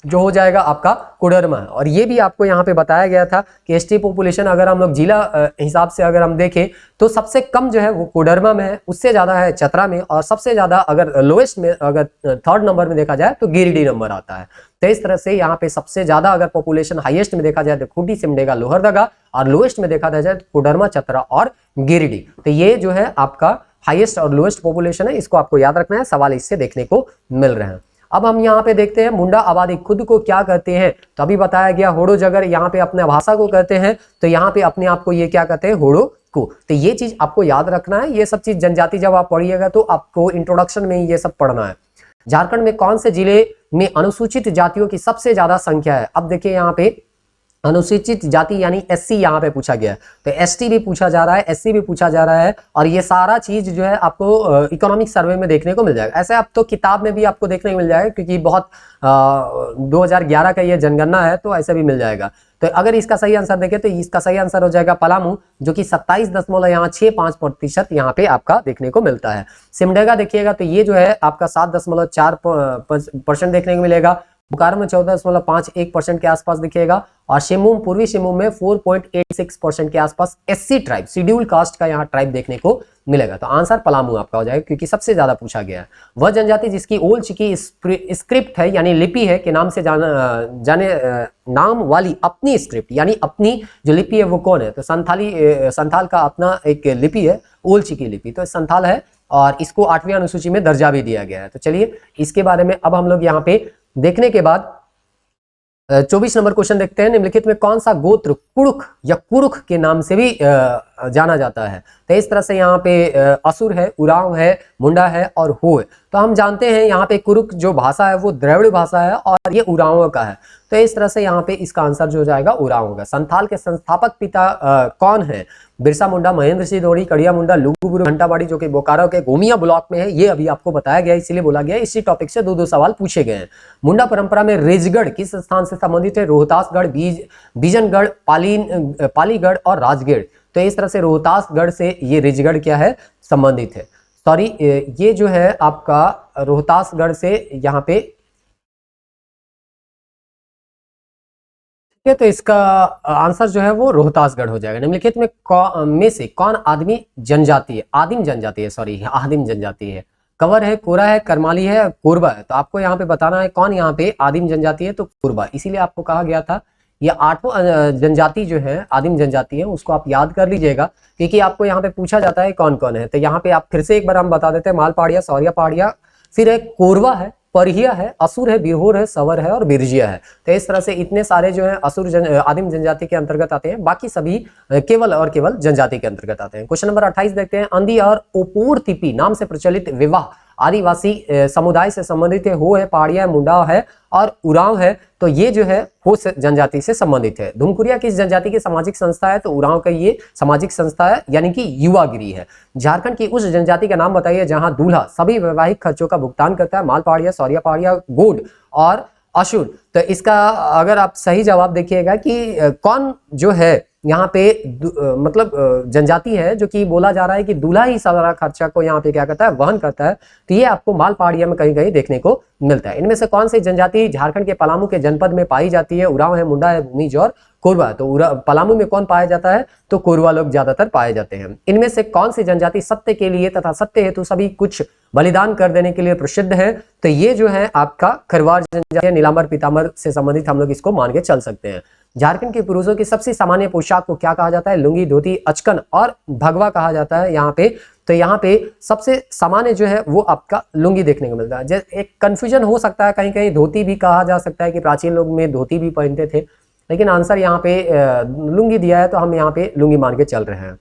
जो हो जाएगा आपका कोडरमा है। और ये भी आपको यहाँ पे बताया गया था कि एसटी पॉपुलेशन अगर हम लोग जिला हिसाब से अगर हम देखें तो सबसे कम जो है वो कोडरमा में है, उससे ज्यादा है चतरा में और सबसे ज्यादा अगर लोएस्ट में अगर 3rd नंबर में देखा जाए तो गिरिडीह नंबर आता है। तो इस तरह से यहाँ पे सबसे ज्यादा अगर पॉपुलेशन हाईएस्ट में देखा जाए तो खूंटी, सिमडेगा, लोहरदगा और लोएस्ट में देखा जाए तो कोडरमा, चतरा और गिरिडीह। तो ये जो है आपका हाईएस्ट और लोएस्ट पॉपुलेशन है, इसको आपको याद रखना है, सवाल इससे देखने को मिल रहे हैं। अब हम यहाँ पे देखते हैं मुंडा आबादी खुद को क्या कहते हैं? तो अभी बताया गया होड़ो जगर यहाँ पे अपने भाषा को कहते हैं। तो यहाँ पे अपने आप को ये क्या कहते हैं? होड़ो को। तो ये चीज आपको याद रखना है। ये सब चीज जनजाति जब आप पढ़िएगा तो आपको इंट्रोडक्शन में ही ये सब पढ़ना है। झारखंड में कौन से जिले में अनुसूचित जातियों की सबसे ज्यादा संख्या है? अब देखिए यहाँ पे अनुसूचित जाति यानी एससी यहाँ पे पूछा गया है। तो एसटी भी पूछा जा रहा है, एससी भी पूछा जा रहा है और ये सारा चीज जो है आपको इकोनॉमिक सर्वे में देखने को मिल जाएगा। ऐसे आप तो किताब में भी आपको देखने को मिल जाएगा क्योंकि बहुत 2011 का ये जनगणना है तो ऐसे भी मिल जाएगा। तो अगर इसका सही आंसर देखें तो इसका सही आंसर हो जाएगा पलामू जो कि 27.65% यहाँ पे आपका देखने को मिलता है। सिमडेगा देखिएगा तो ये जो है आपका 7.4% देखने को मिलेगा। बोकारो में 14.51% के आसपास दिखेगा, और शिमूम, पूर्वी शिमूम में 4.86% के आसपास एससी ट्राइब, शेड्यूल कास्ट का यहाँ ट्राइब देखने को मिलेगा। तो आंसर पलामू आपका हो जाएगा, क्योंकि सबसे ज्यादा पूछा गया है। वह जनजाति जिसकी ओल चिकी स्क्रिप्ट है यानी लिपि है के नाम से जाने नाम वाली अपनी स्क्रिप्ट यानी अपनी जो लिपि है वो कौन है? तो संथाल का अपना एक लिपि है, ओल चिकी लिपि, तो संथाल है और इसको 8वीं अनुसूची में दर्जा भी दिया गया है। तो चलिए इसके बारे में अब हम लोग यहाँ पे देखने के बाद 24 नंबर क्वेश्चन देखते हैं। निम्नलिखित में कौन सा गोत्र कुरुख या कुरुख के नाम से भी जाना जाता है? तो इस तरह से यहाँ पे असुर है, उरांव है, मुंडा है और हो है। तो हम जानते हैं यहाँ पे कुरुख जो भाषा है वो द्रविड़ भाषा है और ये उरांव का है। तो इस तरह से यहाँ पे इसका आंसर जो हो जाएगा उरांव होगा। संथाल के संस्थापक पिता कौन है? बिरसा मुंडा, महेंद्र सिंह धोड़ी, कड़िया मुंडा, लुगु बुरु घंटाबाड़ी, जो कि बोकारो के गोमिया ब्लॉक में है। ये अभी आपको बताया गया, इसीलिए बोला गया, इसी टॉपिक से दो सवाल पूछे गए हैं। मुंडा परंपरा में रेजगढ़ किस स्थान से संबंधित है? रोहतासगढ़, बीजनगढ़, पालीगढ़ और राजगढ़। तो इस तरह से रोहतासगढ़ से ये रेजगढ़ क्या है? संबंधित है। सॉरी, ये जो है आपका रोहतासगढ़ से यहाँ पे, तो इसका आंसर जो है वो रोहतासगढ़ हो जाएगा। निम्नलिखित में से कौन आदिम जनजाति है? सॉरी, आदिम जनजाति है। कवर है, कोरा है, करमाली है, कोरबा है। तो आपको यहाँ पे बताना है कौन यहाँ पे आदिम जनजाति है, तो कोरबा। इसीलिए आपको कहा गया था ये 8वां जनजाति जो है आदिम जनजाति है, उसको आप याद कर लीजिएगा, क्योंकि आपको यहाँ पे पूछा जाता है कौन कौन है। तो यहाँ पे आप फिर से एक बार हम बता देते हैं, माल पहाड़िया, सौरिया पहाड़िया, फिर है कोरवा है, परहिया है, असुर है, बिरहोर है, सवर है और बिरजिया है। तो इस तरह से इतने सारे जो है आदिम जनजाति के अंतर्गत आते हैं, बाकी सभी केवल और केवल जनजाति के अंतर्गत आते हैं। क्वेश्चन नंबर 28 देखते हैं। अंधी और ओपोर तिपी नाम से प्रचलित विवाह आदिवासी समुदाय से संबंधित है। हो है, पहाड़िया है, मुंडा है और उरांव है। तो ये जो है हो जनजाति से संबंधित है। धुमकुरिया किस जनजाति की सामाजिक संस्था है? तो उरांव का ये सामाजिक संस्था है, यानी कि युवागिरी है। झारखंड की उस जनजाति का नाम बताइए जहां दूल्हा सभी वैवाहिक खर्चों का भुगतान करता है। माल पहाड़िया, सौरिया पहाड़िया, गोड और अशुर। तो इसका अगर आप सही जवाब देखिएगा कि कौन जो है यहाँ पे मतलब जनजाति है जो कि बोला जा रहा है कि दूल्हा ही सारा खर्चा को यहाँ पे क्या करता है? वहन करता है। तो ये आपको माल पहाड़िया में कहीं कहीं देखने को मिलता है। इनमें से कौन सी जनजाति झारखंड के पलामू के जनपद में पाई जाती है? उरांव है, मुंडा है, भूमिज और कोरवा। तो पलामू में कौन पाया जाता है? तो कोरवा लोग ज्यादातर पाए जाते हैं। इनमें से कौन सी जनजाति सत्य के लिए तथा सत्य हेतु सभी कुछ बलिदान कर देने के लिए प्रसिद्ध है? तो ये जो है आपका खरवार जनजाति, नीलांबर पीतांबर से संबंधित हम लोग इसको मान के चल सकते हैं। झारखंड के पुरुषों की सबसे सामान्य पोशाक को क्या कहा जाता है? लुंगी, धोती, अचकन और भगवा कहा जाता है यहाँ पे। तो यहाँ पे सबसे सामान्य जो है वो आपका लुंगी देखने को मिलता है। एक कंफ्यूजन हो सकता है, कहीं कहीं धोती भी कहा जा सकता है कि प्राचीन लोग में धोती भी पहनते थे, लेकिन आंसर यहाँ पे लुंगी दिया है, तो हम यहाँ पे लुंगी मान के चल रहे हैं।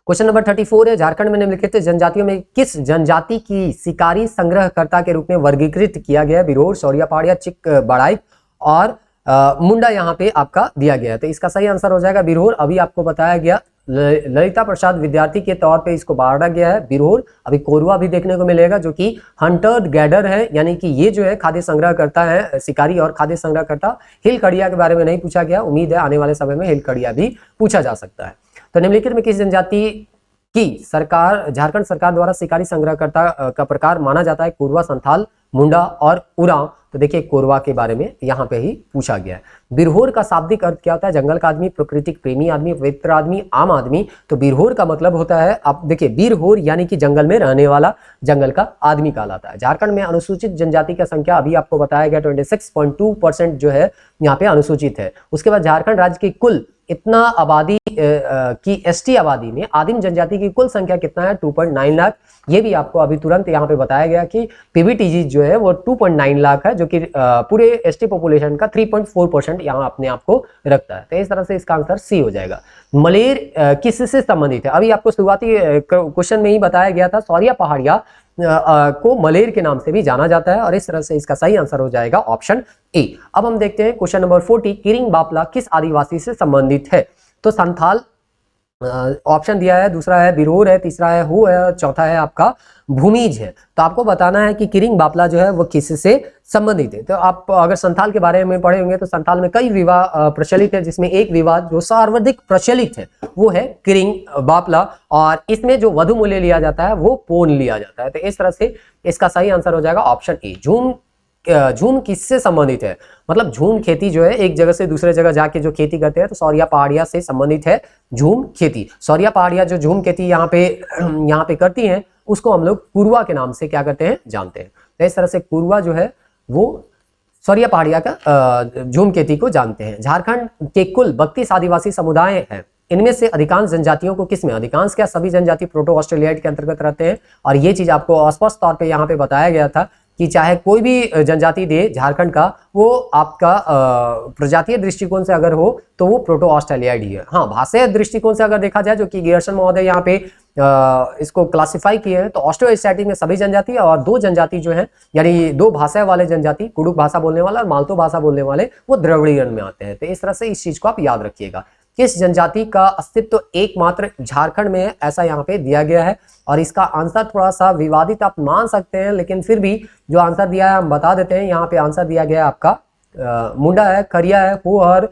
क्वेश्चन नंबर 34 है। झारखंड में निम्नलिखित जनजातियों में किस जनजाति की शिकारी संग्रहकर्ता के रूप में वर्गीकृत किया गया है? बिरहोर, सौरिया पहाड़िया, चिक बड़ाई और मुंडा यहाँ पे आपका दिया गया है। तो इसका सही आंसर हो जाएगा बिरहोर। अभी आपको बताया गया, ललिता प्रसाद विद्यार्थी के तौर पे इसको बांटा गया है बिरहोर। अभी कोरवा भी देखने को मिलेगा जो कि हंटर गैडर है, यानी कि ये जो है खाद्य संग्रह करता है, शिकारी और खाद्य संग्रह करता। हिलकड़िया के बारे में नहीं पूछा गया, उम्मीद है आने वाले समय में हिलकड़िया भी पूछा जा सकता है। तो निम्नलिखित में किस जनजाति की सरकार, झारखंड सरकार द्वारा शिकारी संग्रहकर्ता का प्रकार माना जाता है? कोरवा, संथाल, मुंडा और उरांव। तो देखिए कोरवा के बारे में यहाँ पे ही पूछा गया है। बिरहोर का शाब्दिक अर्थ क्या होता है? जंगल का आदमी, प्रकृतिक प्रेमी आदमी, पवित्र आदमी, आम आदमी। तो बिरहोर का मतलब होता है, आप देखिए बिरहोर यानी कि जंगल में रहने वाला, जंगल का आदमी कहलाता है। झारखंड में अनुसूचित जनजाति का संख्या अभी आपको बताया गया 26.2% जो है यहाँ पे अनुसूचित है। उसके बाद झारखंड राज्य की कुल इतना आबादी की एसटी आबादी में आदिम जनजाति की कुल संख्या कितना है? 2.9 लाख। ये भी आपको अभी तुरंत यहाँ पे बताया गया कि पीबीटीजी जो है वो 2.9 लाख है, जो कि पूरे एसटी पॉपुलेशन का 3.4% यहाँ अपने आप को रखता है। तो इस तरह से इसका आंसर सी हो जाएगा। मलेर किससे संबंधित है? अभी आपको शुरुआती क्वेश्चन में ही बताया गया था, सौरिया पहाड़िया को मलेर के नाम से भी जाना जाता है, और इस तरह से इसका सही आंसर हो जाएगा ऑप्शन ए। अब हम देखते हैं क्वेश्चन नंबर 40। किरिंग बापला किस आदिवासी से संबंधित है? तो संथाल ऑप्शन दिया है, दूसरा है बिरहोर है, तीसरा है हो है, चौथा है आपका भूमिज है। तो आपको बताना है कि किरिंग बापला जो है वो किससे संबंधित है। तो आप अगर संथाल के बारे में पढ़े होंगे तो संथाल में कई विवाह प्रचलित है, जिसमें एक विवाह जो सर्वाधिक प्रचलित है वो है किरिंग बापला, और इसमें जो वधु मूल्य लिया जाता है वो पोन लिया जाता है। तो इस तरह से इसका सही आंसर हो जाएगा ऑप्शन ए। झूम झूम किससे संबंधित है? मतलब झूम खेती जो है एक जगह से दूसरे जगह जाके जो खेती करते हैं, तो सौरिया पहाड़िया से संबंधित है झूम खेती। सौरिया पहाड़िया जो झूम खेती यहाँ पे करती हैं, उसको हम लोग कुरवा के नाम से क्या करते हैं, जानते हैं। तो इस तरह से कुरवा जो है वो सौरिया पहाड़िया का झूम खेती को जानते हैं। झारखंड के कुल 32 आदिवासी समुदाय हैं। इनमें से अधिकांश जनजातियों को किसमें, अधिकांश क्या सभी जनजाति प्रोटो ऑस्ट्रेलियाइड के अंतर्गत रहते हैं। और ये चीज आपको स्पष्ट तौर पे यहाँ पे बताया गया था कि चाहे कोई भी जनजाति दे झारखंड का, वो आपका प्रजातीय दृष्टिकोण से अगर हो तो वो प्रोटो ऑस्ट्रेलियाइड ही है। हाँ, भाषाई दृष्टिकोण से अगर देखा जाए, जो कि गियर्सन महोदय यहाँ पे इसको क्लासिफाई किए हैं, तो ऑस्ट्रो एशियाटिक में सभी जनजाति और 2 जनजाति जो है, यानी 2 भाषा वाले जनजाति, कुडुक भाषा बोलने वाला और मालतो भाषा बोलने वाले, वो द्रविड़ीयन में आते हैं। तो इस तरह से इस चीज को आप याद रखिएगा। किस जनजाति का अस्तित्व एकमात्र झारखंड में है, ऐसा यहाँ पे दिया गया है। और इसका आंसर थोड़ा सा विवादित आप मान सकते हैं, लेकिन फिर भी जो आंसर दिया है हम बता देते हैं। यहाँ पे आंसर दिया गया है आपका मुंडा है, खरिया है, होहर,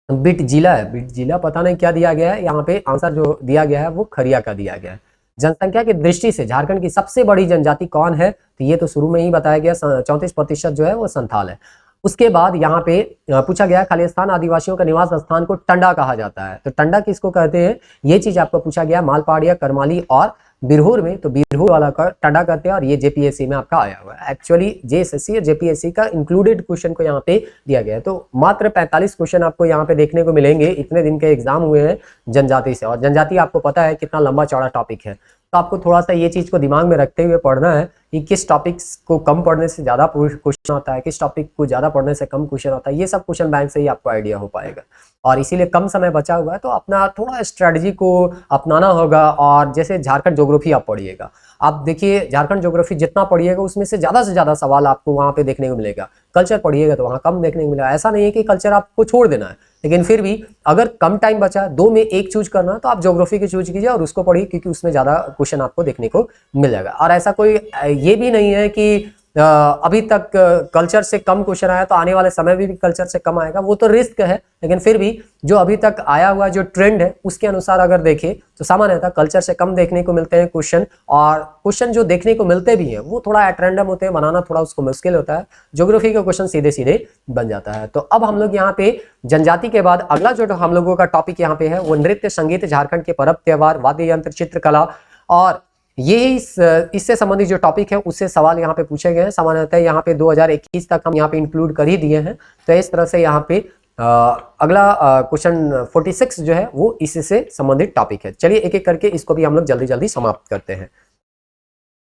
बिट जिला है। बिट जिला पता नहीं क्या दिया गया है, यहाँ पे आंसर जो दिया गया है वो खरिया का दिया गया है। जनसंख्या की दृष्टि से झारखंड की सबसे बड़ी जनजाति कौन है, तो ये तो शुरू में ही बताया गया, 34% जो है वो संथाल है। उसके बाद यहाँ पे पूछा गया, खालिस्तान आदिवासियों का निवास स्थान को टंडा कहा जाता है। तो टंडा किसको कहते हैं, ये चीज आपको पूछा गया मालपहाड़िया, करमाली और बिरहोर में। तो बिरहोर वाला का टंडा कहते हैं, और ये जेपीएससी में आपका आया हुआ है। एक्चुअली जेएसएससी और जेपीएससी का इंक्लूडेड क्वेश्चन को यहाँ पे दिया गया है। तो मात्र 45 क्वेश्चन आपको यहाँ पे देखने को मिलेंगे। इतने दिन के एग्जाम हुए हैं जनजाति से, और जनजाति आपको पता है कितना लंबा चौड़ा टॉपिक है। तो आपको थोड़ा सा ये चीज को दिमाग में रखते हुए पढ़ना है कि किस टॉपिक्स को कम पढ़ने से ज्यादा क्वेश्चन आता है, किस टॉपिक को ज्यादा पढ़ने से कम क्वेश्चन आता है। ये सब क्वेश्चन बैंक से ही आपको आइडिया हो पाएगा। और इसीलिए कम समय बचा हुआ है, तो अपना थोड़ा स्ट्रेटजी को अपनाना होगा। और जैसे झारखंड ज्योग्राफी आप पढ़िएगा, आप देखिए झारखंड ज्योग्राफी जितना पढ़िएगा उसमें से ज्यादा सवाल आपको वहां पे देखने को मिलेगा। कल्चर पढ़िएगा तो वहां कम देखने को मिलेगा। ऐसा नहीं है कि कल्चर आपको छोड़ देना है, लेकिन फिर भी अगर कम टाइम बचा, 2 में 1 चूज करना, तो आप ज्योग्राफी की चूज कीजिए और उसको पढ़िए, क्योंकि उसमें ज्यादा क्वेश्चन आपको देखने को मिल जाएगा। और ऐसा कोई ये भी नहीं है कि अभी तक कल्चर से कम क्वेश्चन आया तो आने वाले समय भी कल्चर से कम आएगा, वो तो रिस्क है। लेकिन फिर भी जो अभी तक आया हुआ जो ट्रेंड है उसके अनुसार अगर देखें तो सामान्यतः कल्चर से कम देखने को मिलते हैं क्वेश्चन। और क्वेश्चन जो देखने को मिलते भी हैं वो थोड़ा एट रैंडम होते हैं, बनाना थोड़ा उसको मुश्किल होता है। ज्योग्राफी का क्वेश्चन सीधे सीधे बन जाता है। तो अब हम लोग यहाँ पे जनजाति के बाद अगला जो हम लोगों का टॉपिक यहाँ पे है वो नृत्य संगीत, झारखंड के पर्व त्योहार, वाद्य यंत्र, चित्रकला। और ये इससे संबंधित जो टॉपिक है उससे सवाल यहाँ पे पूछे गए हैं। सामान्यतः यहाँ पे 2021 तक हम यहाँ पे इंक्लूड कर ही दिए हैं। तो इस तरह से यहाँ पे अगला क्वेश्चन 46 जो है वो इससे संबंधित टॉपिक है। चलिए एक एक करके इसको भी हम लोग जल्दी जल्दी समाप्त करते हैं।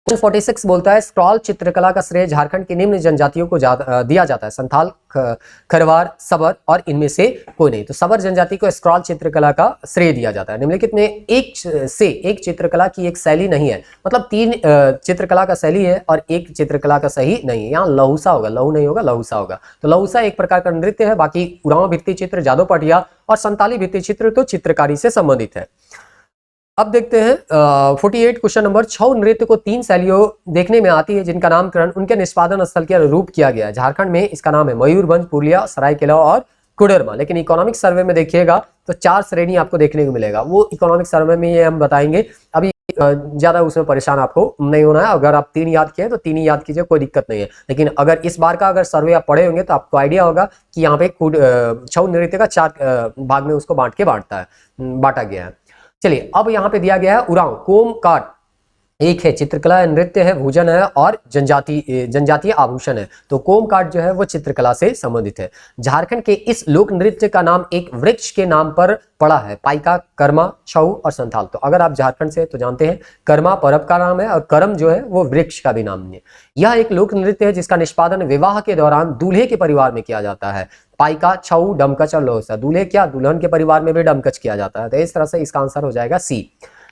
46 बोलता है, स्क्रॉल चित्रकला का श्रेय झारखंड की निम्न जनजातियों को दिया जाता है, संथाल, खरवार, सबर और इनमें से कोई नहीं। तो सबर जनजाति को स्क्रॉल चित्रकला का श्रेय दिया जाता है। निम्नलिखित में एक चित्रकला की एक शैली नहीं है, मतलब 3 चित्रकला का शैली है और एक चित्रकला का सही नहीं है। यहाँ लहुसा होगा, लहू नहीं होगा, लहुसा होगा। तो लहुसा एक प्रकार का नृत्य है, बाकी उरांव भित्ति चित्र, जादो पटिया और संताली भित्ति चित्र तो चित्रकारी से संबंधित है। अब देखते हैं 48 क्वेश्चन नंबर। छऊ नृत्य को 3 शैलियों देखने में आती है, जिनका नामकरण उनके निष्पादन स्थल के अनुरूप किया गया है। झारखंड में इसका नाम है मयूरभंज, पुरुलिया, सरायकेला और कुडरमा। लेकिन इकोनॉमिक सर्वे में देखिएगा तो 4 श्रेणी आपको देखने को मिलेगा। वो इकोनॉमिक सर्वे में ये हम बताएंगे, अभी ज्यादा उसमें परेशान आपको नहीं होना है। अगर आप 3 याद किए तो 3 ही याद कीजिए, कोई दिक्कत नहीं है। लेकिन अगर इस बार का अगर सर्वे आप पढ़े होंगे तो आपको आइडिया होगा कि यहाँ पे छऊ नृत्य का 4 भाग में उसको बांटा गया है। चलिए अब यहाँ पे दिया गया है उरांव, कोम काट एक है, चित्रकला है, नृत्य है, भोजन है और जनजातीय आभूषण है। तो कोम काट जो है वो चित्रकला से संबंधित है। झारखंड के इस लोक नृत्य का नाम एक वृक्ष के नाम पर पड़ा है, पाइका, कर्मा, छऊ और संथाल। तो अगर आप झारखंड से तो जानते हैं कर्मा पर्व का नाम है और करम जो है वो वृक्ष का भी नाम है। यह एक लोक नृत्य है जिसका निष्पादन विवाह के दौरान दूल्हे के परिवार में किया जाता है। पाइका, छऊ, डमकच और लोहसा। दूल्हे क्या, दुल्हन के परिवार में भी डमकच किया जाता है। तो इस तरह से इसका आंसर हो जाएगा सी।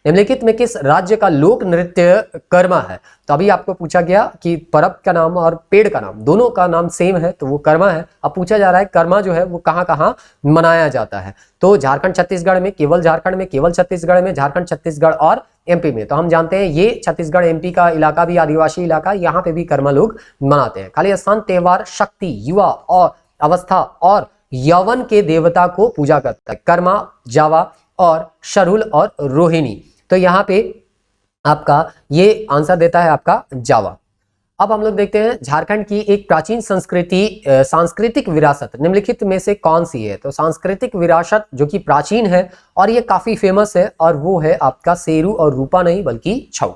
निम्नलिखित में किस राज्य का लोक नृत्य कर्मा है? तो अभी आपको पूछा गया कि पर्व का नाम और पेड़ का नाम दोनों का नाम सेम है, तो वो कर्मा है। अब पूछा जा रहा है कर्मा जो है वो कहाँ कहाँ मनाया जाता है? तो झारखंड छत्तीसगढ़ में, केवल झारखंड में, केवल छत्तीसगढ़ में, झारखंड छत्तीसगढ़ और एमपी में। तो हम जानते हैं ये छत्तीसगढ़ एमपी का इलाका भी आदिवासी इलाका, यहाँ पे भी कर्मा लोग मनाते हैं। खालिस्तान त्योहार शक्ति, युवा और अवस्था और यौवन के देवता को पूजा करता है। कर्मा, जावा और शरुल और रोहिणी। तो यहाँ पे आपका ये आंसर देता है आपका जावा। अब हम लोग देखते हैं झारखंड की एक प्राचीन सांस्कृतिक विरासत निम्नलिखित में से कौन सी है। तो सांस्कृतिक विरासत जो कि प्राचीन है और ये काफी फेमस है, और वो है आपका सेरू और रूपा नहीं बल्कि छऊ।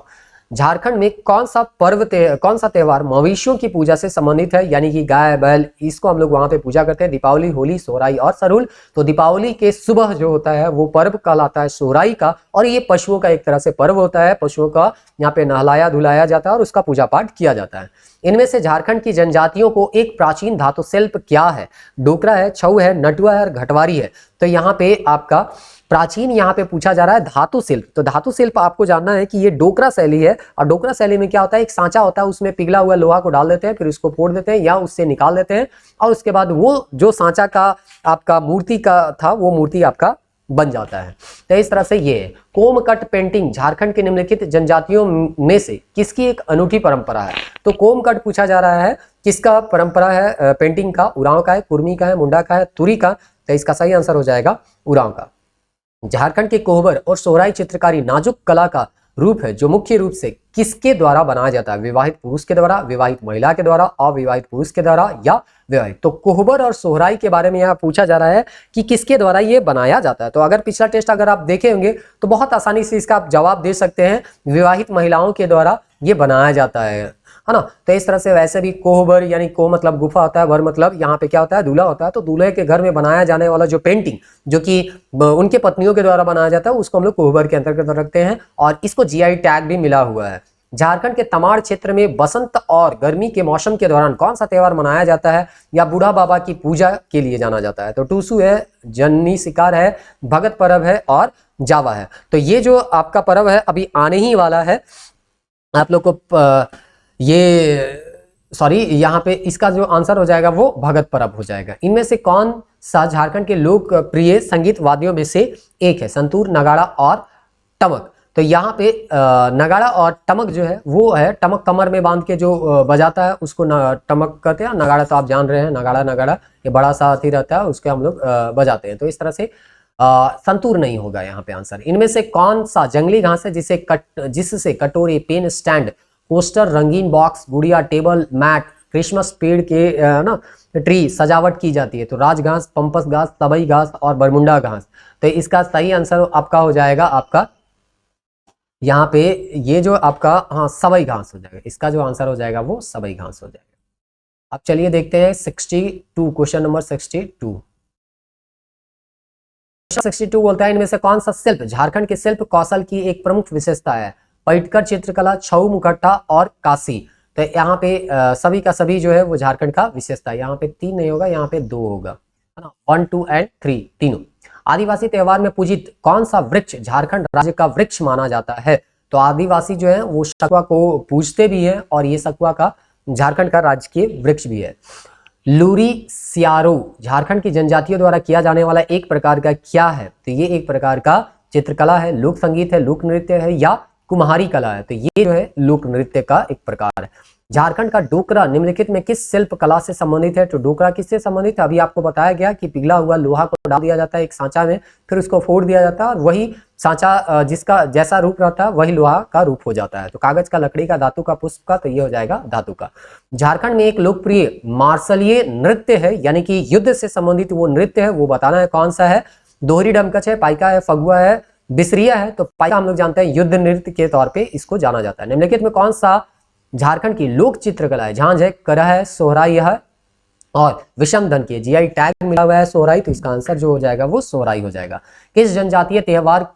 झारखंड में कौन सा त्योहार मवेशियों की पूजा से संबंधित है, यानी कि गाय बैल, इसको हम लोग वहां पे पूजा करते हैं। दीपावली, होली, सोहराई और सरूल। तो दीपावली के सुबह जो होता है वो पर्व कहलाता है सोहराई का, और ये पशुओं का एक तरह से पर्व होता है। पशुओं का यहाँ पे नहलाया धुलाया जाता है और उसका पूजा पाठ किया जाता है। इनमें से झारखंड की जनजातियों को एक प्राचीन धातु शिल्प क्या है? डोकरा है, छऊ है, नटुआ है और घटवारी है। तो यहाँ पे आपका प्राचीन यहाँ पे पूछा जा रहा है धातु शिल्प। तो धातु शिल्प आपको जानना है कि ये डोकरा शैली है, और डोकरा शैली में क्या होता है, एक सांचा होता है, उसमें पिघला हुआ लोहा को डाल देते हैं, फिर उसको फोड़ देते हैं या उससे निकाल देते हैं, और उसके बाद वो जो सांचा का आपका मूर्ति का था वो मूर्ति आपका बन जाता है। तो इस तरह से ये है। कोमकट पेंटिंग झारखंड के निम्नलिखित जनजातियों में से किसकी एक अनूठी परंपरा है? तो कोमकट पूछा जा रहा है, किसका परंपरा है पेंटिंग का? उरांव का है, कुर्मी का है, मुंडा का है, तुरी का? तो इसका सही आंसर हो जाएगा उरांव का। झारखंड के कोहबर और सोहराई चित्रकारी नाजुक कला का रूप है जो मुख्य रूप से किसके द्वारा बनाया जाता है? विवाहित पुरुष के द्वारा, विवाहित महिला के द्वारा, अविवाहित पुरुष के द्वारा या विवाहित? तो कोहबर और सोहराई के बारे में यहाँ पूछा जा रहा है कि किसके द्वारा ये बनाया जाता है। तो अगर पिछला टेस्ट अगर आप देखे होंगे तो बहुत आसानी से इसका आप जवाब दे सकते हैं, विवाहित महिलाओं के द्वारा ये बनाया जाता है ना। तो इस तरह से वैसे भी कोहबर यानी को मतलब गुफा होता है, वर मतलब यहाँ पे क्या होता है, दूल्हा होता है। तो दूल्हे के घर में बनाया जाने वाला जो पेंटिंग जो कि उनके पत्नियों के द्वारा बनाया जाता है उसको हम लोग कोहबर के अंतर्गत रखते हैं, और इसको जीआई टैग भी मिला हुआ है। झारखंड के तमाड़ क्षेत्र में बसंत और गर्मी के मौसम के दौरान कौन सा त्योहार मनाया जाता है या बूढ़ा बाबा की पूजा के लिए जाना जाता है? तो टूसू है, जन्नी शिकार है, भगत पर्व है और जावा है। तो ये जो आपका पर्व है अभी आने ही वाला है आप लोग को, यहाँ पे इसका जो आंसर हो जाएगा वो भगत पर्व हो जाएगा। इनमें से कौन सा झारखंड के लोकप्रिय संगीत वाद्यों में से एक है? संतूर, नगाड़ा और टमक। तो यहाँ पे नगाड़ा और टमक जो है वो है, टमक कमर में बांध के जो बजाता है उसको टमक कहते हैं। नगाड़ा तो आप जान रहे हैं, नगाड़ा ये बड़ा सा हाथी रहता है, उसके हम लोग बजाते हैं। तो इस तरह से संतूर नहीं होगा यहाँ पे आंसर। इनमें से कौन सा जंगली घास है जिससे कटोरे, पेन स्टैंड, पोस्टर, रंगीन बॉक्स, गुड़िया, टेबल मैट, क्रिसमस पेड़ के ना ट्री सजावट की जाती है? तो राजघास, पंपस घास, तबई घास और बरमुंडा घास। तो इसका सही आंसर आपका हो जाएगा आपका यहाँ पे ये जो आपका सबई घास हो जाएगा। इसका जो आंसर हो जाएगा वो सबई घास हो जाएगा। अब चलिए देखते हैं 62, क्वेश्चन नंबर 62। 62 बोलता है इनमें से कौन सा शिल्प झारखंड के शिल्प कौशल की एक प्रमुख विशेषता है? पैटकर चित्रकला, छऊ, मुखट्टा और काशी। तो यहाँ पे सभी का सभी जो है वो झारखंड का विशेषता है। यहाँ पे 3 नहीं होगा, यहाँ पे 2 होगा, है ना। 1, 2 एंड 3 तीनों। आदिवासी त्योहार में पूजित कौन सा वृक्ष झारखंड राज्य का वृक्ष माना जाता है? तो आदिवासी जो है वो सकुआ को पूजते भी है, और ये सकुआ का झारखंड का राजकीय वृक्ष भी है। लूरी सियारो झारखंड की जनजातियों द्वारा किया जाने वाला एक प्रकार का क्या है? तो ये एक प्रकार का चित्रकला है, लोक संगीत है, लोक नृत्य है या कुम्हारी कला है? तो ये जो है लोक नृत्य का एक प्रकार है। झारखंड का डोकरा निम्नलिखित में किस शिल्प कला से संबंधित है? तो डोकरा किससे संबंधित है? अभी आपको बताया गया कि पिघला हुआ लोहा को डाल दिया जाता है एक सांचा में, फिर उसको फोड़ दिया जाता है और वही सांचा जिसका जैसा रूप रहता है वही लोहा का रूप हो जाता है। तो कागज का, लकड़ी का, धातु का, पुष्प का, तो ये हो जाएगा धातु का। झारखंड में एक लोकप्रिय मार्शलीय नृत्य है, यानी कि युद्ध से संबंधित वो नृत्य है, वो बताना है कौन सा है? दोहरी डमकच है, पाइका है, फगुआ है, बिसरिया है। तो पाइका हम लोग जानते हैं युद्ध नृत्य के तौर पे इसको जाना जाता है। निम्नलिखित में कौन सा झारखंड की लोक चित्रकला है? झांझ है, करह है, सोहराई है और विषम धन की जीआई टैग मिला हुआ है सोहराई। तो इसका आंसर जो हो जाएगा वो सोहराई हो जाएगा। किस जनजातीय त्योहार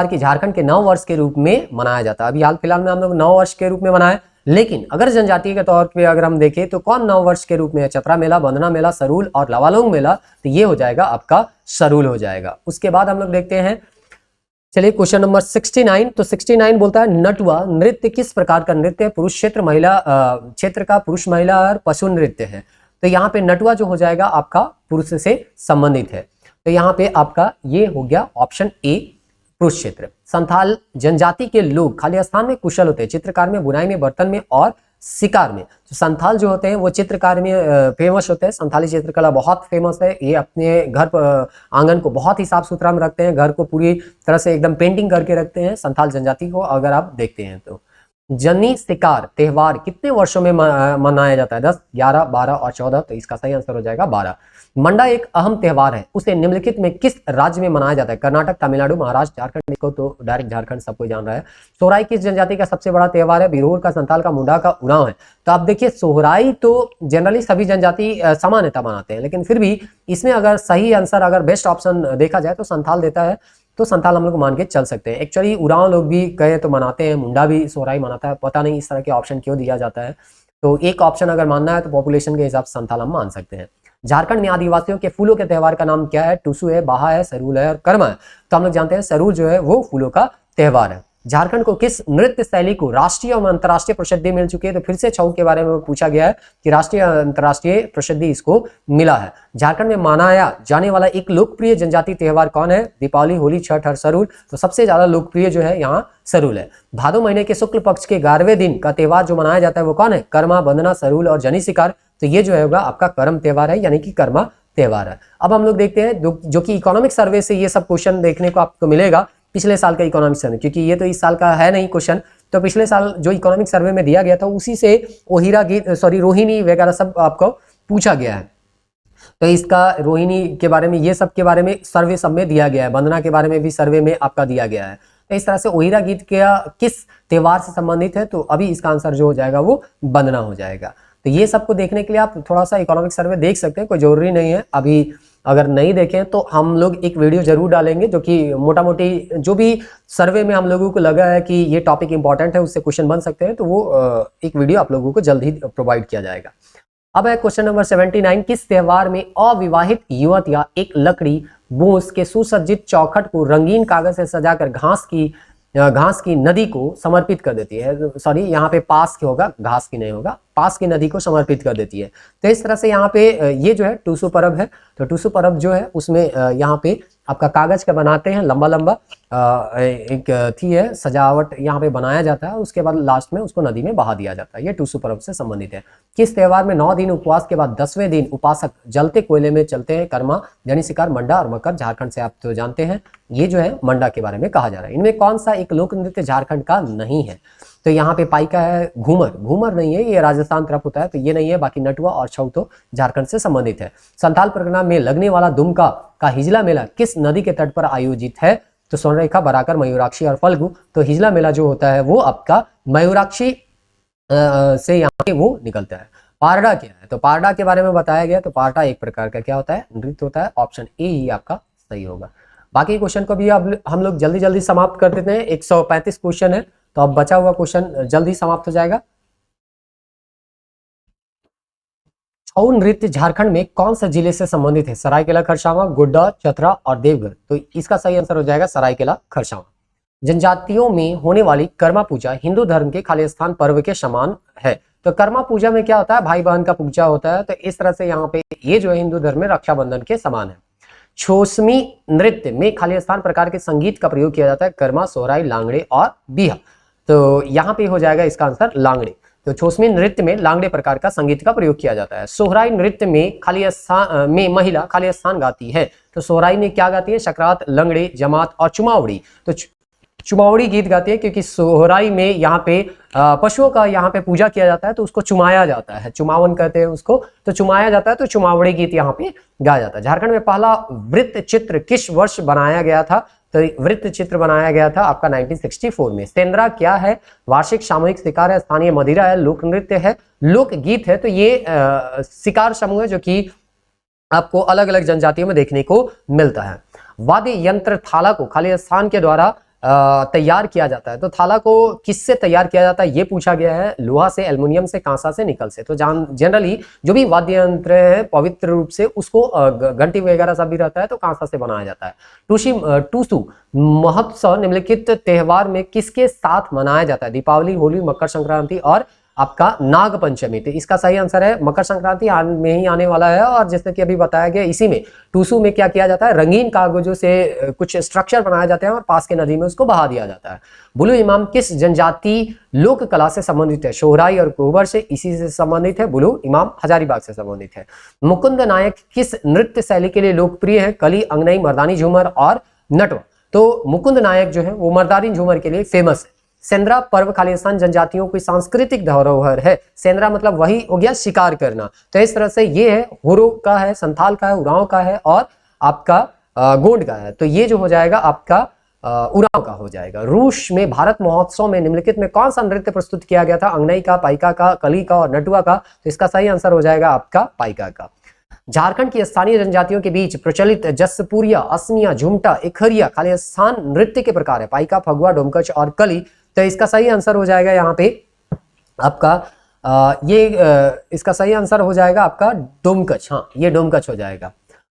की झारखंड के नव वर्ष के रूप में मनाया जाता है? अभी हाल फिलहाल में हम लोग नव वर्ष के रूप में मनाए, लेकिन अगर जनजातीय के तौर पे अगर हम देखें तो कौन नव वर्ष के रूप में है? चतरा मेला, बंदना मेला, सरूल और लवालोंग मेला। तो ये हो जाएगा आपका सरूल हो जाएगा। उसके बाद हम लोग देखते हैं, चलिए क्वेश्चन नंबर 69। तो 69 बोलता है नटुआ नृत्य किस प्रकार का नृत्य है? पुरुष क्षेत्र, महिला क्षेत्र का, पुरुष, महिला और पशु नृत्य है। तो यहाँ पे नटुआ जो हो जाएगा आपका पुरुष से संबंधित है। तो यहाँ पे आपका ये हो गया ऑप्शन ए, पुरुष क्षेत्र। संथाल जनजाति के लोग खाली स्थान में कुशल होते हैं, चित्रकार में, बुनाई में, बर्तन में और शिकार में। तो संथाल जो होते हैं वो चित्रकार में फेमस होते हैं। संथाली चित्रकला बहुत फेमस है। ये अपने घर पर आंगन को बहुत ही साफ सुथरा में रखते हैं, घर को पूरी तरह से एकदम पेंटिंग करके रखते हैं संथाल जनजाति को, अगर आप देखते हैं तो। जनी शिकार त्योहार कितने वर्षों में मनाया जाता है? 10, 11, 12 और 14। तो इसका सही आंसर हो जाएगा 12। मंडा एक अहम त्योहार है, उसे निम्नलिखित में किस राज्य में मनाया जाता है? कर्नाटक, तमिलनाडु, महाराष्ट्र, झारखंड। इसको तो डायरेक्ट झारखंड सबको जान रहा है। सोहराई किस जनजाति का सबसे बड़ा त्योहार है? बिरहोर का, संताल का, मुंडा का, उरांव है। तो आप देखिए सोहराई तो जनरली सभी जनजाति समान्यता मनाते हैं, लेकिन फिर भी इसमें अगर सही आंसर, अगर बेस्ट ऑप्शन देखा जाए तो संथाल देता है, तो संथाल हम लोग मान के चल सकते हैं। एक्चुअली उरांव लोग भी कहे तो मनाते हैं, मुंडा भी सोहराई मनाता है, पता नहीं इस तरह के ऑप्शन क्यों दिया जाता है। तो एक ऑप्शन अगर मानना है तो पॉपुलेशन के हिसाब से संथाल हम मान सकते हैं। झारखंड में आदिवासियों के फूलों के त्योहार का नाम क्या है? टूसू है, बाहा है, सरूल है और कर्मा है। तो हम लोग जानते हैं सरूल जो है वो फूलों का त्योहार है। झारखंड को किस नृत्य शैली को राष्ट्रीय और अंतर्राष्ट्रीय प्रसिद्धि मिल चुकी है? तो फिर से छऊ के बारे में पूछा गया है कि राष्ट्रीय और अंतर्राष्ट्रीय प्रसिद्धि इसको मिला है। झारखंड में मनाया जाने वाला एक लोकप्रिय जनजातीय त्योहार कौन है? दीपावली, होली, छठ और सरूल। तो सबसे ज्यादा लोकप्रिय जो है यहाँ सरूल है। भादो महीने के शुक्ल पक्ष के 11वें दिन का त्योहार जो मनाया जाता है वो कौन है? कर्मा, बंदना, सरूल और जनी शिकार। तो ये जो है होगा आपका कर्म त्योहार है, यानी कि कर्मा त्योहार है। अब हम लोग देखते हैं जो कि इकोनॉमिक सर्वे से ये सब क्वेश्चन देखने को आपको मिलेगा, पिछले साल का इकोनॉमिक सर्वे, क्योंकि ये तो इस साल का है नहीं क्वेश्चन, तो पिछले साल जो इकोनॉमिक सर्वे में दिया गया था उसी से ओहिरा गीत, रोहिणी वगैरह सब आपको पूछा गया है। तो इसका रोहिणी के बारे में, ये सब के बारे में सर्वे सब में दिया गया है। वंदना के बारे में भी सर्वे में आपका दिया गया है। तो इस तरह से ओहिरा गीत का किस त्योहार से संबंधित है? तो अभी इसका आंसर जो हो जाएगा वो वंदना हो जाएगा। तो ये सबको देखने के लिए आप थोड़ा सा इकोनॉमिक सर्वे देख सकते हैं, कोई जरूरी नहीं है। अभी अगर नहीं देखें तो हम लोग एक वीडियो जरूर डालेंगे, जो कि मोटा मोटी जो भी सर्वे में हम लोगों को लगा है कि ये टॉपिक इंपॉर्टेंट है, उससे क्वेश्चन बन सकते हैं, तो वो एक वीडियो आप लोगों को जल्द ही प्रोवाइड किया जाएगा। अब है क्वेश्चन नंबर 79। किस त्योहार में अविवाहित युवतियां एक लकड़ी, बूंस के सुसज्जित चौखट को रंगीन कागज से सजाकर घास की नदी को समर्पित कर देती है? सॉरी, यहाँ पे पास की होगा, घास की नहीं होगा, पास की नदी को समर्पित कर देती है। तो इस तरह से यहाँ पे ये जो है टूसू पर्व है। तो टूसू पर्व जो है उसमें यहाँ पे आपका कागज का बनाते हैं, लंबा लंबा एक थी है सजावट यहाँ पे बनाया जाता है, उसके बाद लास्ट में उसको नदी में बहा दिया जाता है। ये टूसू पर्व से संबंधित है। किस त्योहार में 9 दिन उपवास के बाद 10वें दिन उपासक जलते कोयले में चलते हैं? कर्मा, जनी शिकार, मंडा और मकर। झारखंड से आप तो जानते हैं, ये जो है मंडा के बारे में कहा जा रहा है। इनमें कौन सा एक लोक नृत्य झारखंड का नहीं है? तो यहाँ पे पाइका है, घूमर नहीं है, ये राजस्थान तरफ होता है, तो ये नहीं है। बाकी नटुआ और छऊ तो झारखंड से संबंधित है। संथाल परगना में लगने वाला दुमका का हिजला मेला किस नदी के तट पर आयोजित है? तो स्वर्णरेखा, बराकर, मयूराक्षी और फल्गु। तो हिजला मेला जो होता है वो आपका मयूराक्षी से यहाँ पे वो निकलता है। पारडा क्या है? तो पारडा के बारे में बताया गया। तो पारडा एक प्रकार का क्या होता है? नृत्य होता है। ऑप्शन ए ही आपका सही होगा। बाकी क्वेश्चन को भी अब हम लोग जल्दी जल्दी समाप्त कर देते हैं। 135 क्वेश्चन है, तो अब बचा हुआ क्वेश्चन जल्दी समाप्त हो जाएगा। छऊ नृत्य झारखंड में कौन सा जिले से संबंधित है? सरायकेला खरसावां, गोड्डा, चतरा और देवघर। तो इसका सही आंसर हो जाएगा सरायकेला खरसावां। जनजातियों में होने वाली कर्मा पूजा हिंदू धर्म के खालिस्तान पर्व के समान है। तो कर्मा पूजा में क्या होता है? भाई बहन का पूजा होता है। तो इस तरह से यहाँ पे ये जो है हिंदू धर्म में रक्षाबंधन के समान है। छोसमी नृत्य में खालिस्तान प्रकार के संगीत का प्रयोग किया जाता है? कर्मा, सोहराई, लांगड़े और बिहा। तो यहाँ पे हो जाएगा इसका आंसर लांगड़े। तो छोसमी नृत्य में लांगड़े प्रकार का संगीत का प्रयोग किया जाता है। सोहराई नृत्य में खालिस्तान में महिला खालिस्तान गाती है। तो सोहराई में क्या गाती है? शकरात, लंगड़े, जमात और चुमावड़ी। तो चुमावड़ी गीत गाती है, क्योंकि सोहराई में यहाँ पे पशुओं का यहाँ पे पूजा किया जाता है, तो उसको चुमाया जाता है, चुमावन कहते हैं उसको, तो चुमाया जाता है, तो चुमावड़ी गीत यहाँ पे गाया जाता है। झारखंड में पहला वृत्त चित्र किस वर्ष बनाया गया था? तो वृत्त चित्र बनाया गया था आपका 1964 में। सेंद्रा क्या है? वार्षिक सामूहिक शिकार है, स्थानीय मदिरा है, लोक नृत्य है, लोक गीत है। तो ये शिकार समूह है जो कि आपको अलग अलग जनजातियों में देखने को मिलता है। वाद्य यंत्र थाला को खालिस्तान के द्वारा तैयार किया जाता है। तो थाला को किससे तैयार किया जाता है ये पूछा गया है? लोहा से, एल्युमिनियम से, कांसा से, निकल से। तो जनरली जो भी वाद्य यंत्र है पवित्र रूप से उसको घंटी वगैरह सब भी रहता है तो कांसा से बनाया जाता है। टूसू महोत्सव निम्नलिखित त्योहार में किसके साथ मनाया जाता है? दीपावली, होली, मकर संक्रांति और आपका नाग पंचमी। तो इसका सही आंसर है मकर संक्रांति में ही आने वाला है। और जैसे कि अभी बताया गया, इसी में टूसू में क्या किया जाता है? रंगीन कागजों से कुछ स्ट्रक्चर बनाए जाते हैं और पास के नदी में उसको बहा दिया जाता है। बुलू इमाम किस जनजाति लोक कला से संबंधित है? सोहराई और कोहबर से, इसी से संबंधित है। बुलू इमाम हजारीबाग से संबंधित है। मुकुंद नायक किस नृत्य शैली के लिए लोकप्रिय है? कली, अंगनई, मर्दानी झूमर और नटवा। तो मुकुंद नायक जो है वो मर्दानी झूमर के लिए फेमस है। सेंद्रा पर्व खालिस्तान जनजातियों की सांस्कृतिक धरोहर है। सेंद्रा मतलब वही हो गया शिकार करना। तो इस तरह से ये है, हुरो का है, संथाल का है, उरांव का है और आपका गोंड का है। तो ये जो हो जाएगा आपका उरांव का हो जाएगा। रूस में भारत महोत्सव में निम्नलिखित में कौन सा नृत्य प्रस्तुत किया गया था? अंगनई का, पाइका का, कली का और नटुआ का। तो इसका सही आंसर हो जाएगा आपका पाइका का। झारखंड की स्थानीय जनजातियों के बीच प्रचलित जसपुरिया, असमिया, झुमटा, इखरिया खालिस्तान नृत्य के प्रकार है। पाइका, फगुआ, डोमकच और कली। तो इसका सही आंसर हो जाएगा यहाँ पे आपका इसका सही आंसर हो जाएगा आपका डोमकच। हाँ, ये डोमकच हो जाएगा।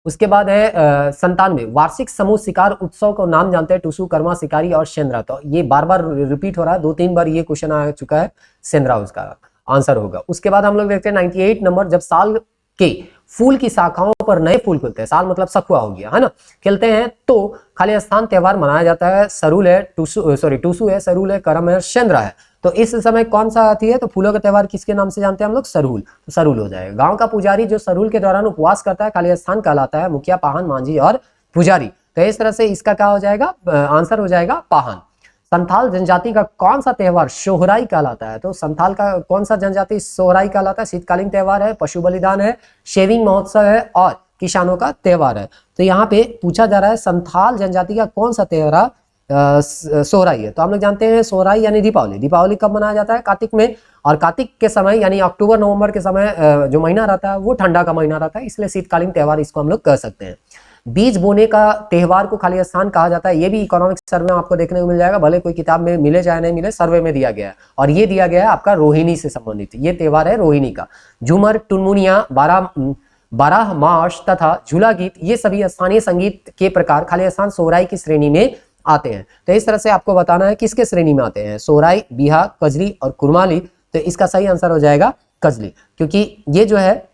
उसके बाद है 97 वार्षिक समूह शिकार उत्सव को नाम जानते हैं? टुसु, कर्मा, शिकारी और सेंद्रा। तो ये बार बार रिपीट हो रहा है, 2-3 बार ये क्वेश्चन आ चुका है। सेंद्रा उसका आंसर होगा। उसके बाद हम लोग देखते हैं 98 नंबर, जब साल के फूल की शाखाओं पर नए फूल खुलते हैं, साल मतलब सखुआ हो गया है ना, खिलते हैं तो खालिस्तान त्योहार मनाया जाता है। सरूल है, टूसू है, सरूल है, करम है, सेंद्रा है। तो इस समय कौन सा आती है? तो फूलों का त्योहार किसके नाम से जानते हैं हम लोग? सरूल। तो सरूल हो जाएगा। गांव का पुजारी जो सरूल के दौरान उपवास करता है खालिस्तान कहलाता है। मुखिया, पाहन, मांझी और पुजारी। तो इस तरह से इसका क्या हो जाएगा? आंसर हो जाएगा पाहन। संथाल जनजाति का कौन सा त्योहार सोहराई कहलाता है? तो संथाल का कौन सा जनजाति सोहराई कहलाता है? शीतकालीन त्योहार है, पशु बलिदान है, शेविंग महोत्सव है और किसानों का त्योहार है। तो यहाँ पे पूछा जा रहा है संथाल जनजाति का कौन सा त्योहार सोहराई है। तो हम लोग जानते हैं सोहराई यानी दीपावली। दीपावली कब मनाया जाता है? कार्तिक में। और कार्तिक के समय यानी अक्टूबर नवंबर के समय जो महीना रहता है वो ठंडा का महीना रहता है, इसलिए शीतकालीन त्योहार इसको हम लोग कह सकते हैं। बीज बोने का त्योहार को खालिस्तान कहा जाता है। ये भी इकोनॉमिक सर्वे में आपको देखने को मिल जाएगा, भले कोई किताब में मिले चाहे नहीं मिले, सर्वे में दिया गया है। और ये दिया गया है आपका रोहिणी से संबंधित, ये त्योहार है रोहिणी का। झूमर, टुनमुनिया, बारह मार्च तथा झूला गीत, ये सभी स्थानीय संगीत के प्रकार खालिस्तान सोहराई की श्रेणी में आते हैं। तो इस तरह से आपको बताना है किसके श्रेणी में आते हैं? सोहराई, बिहा, कजली और कुरमाली। तो इसका सही आंसर हो जाएगा कजली, क्योंकि ये जो है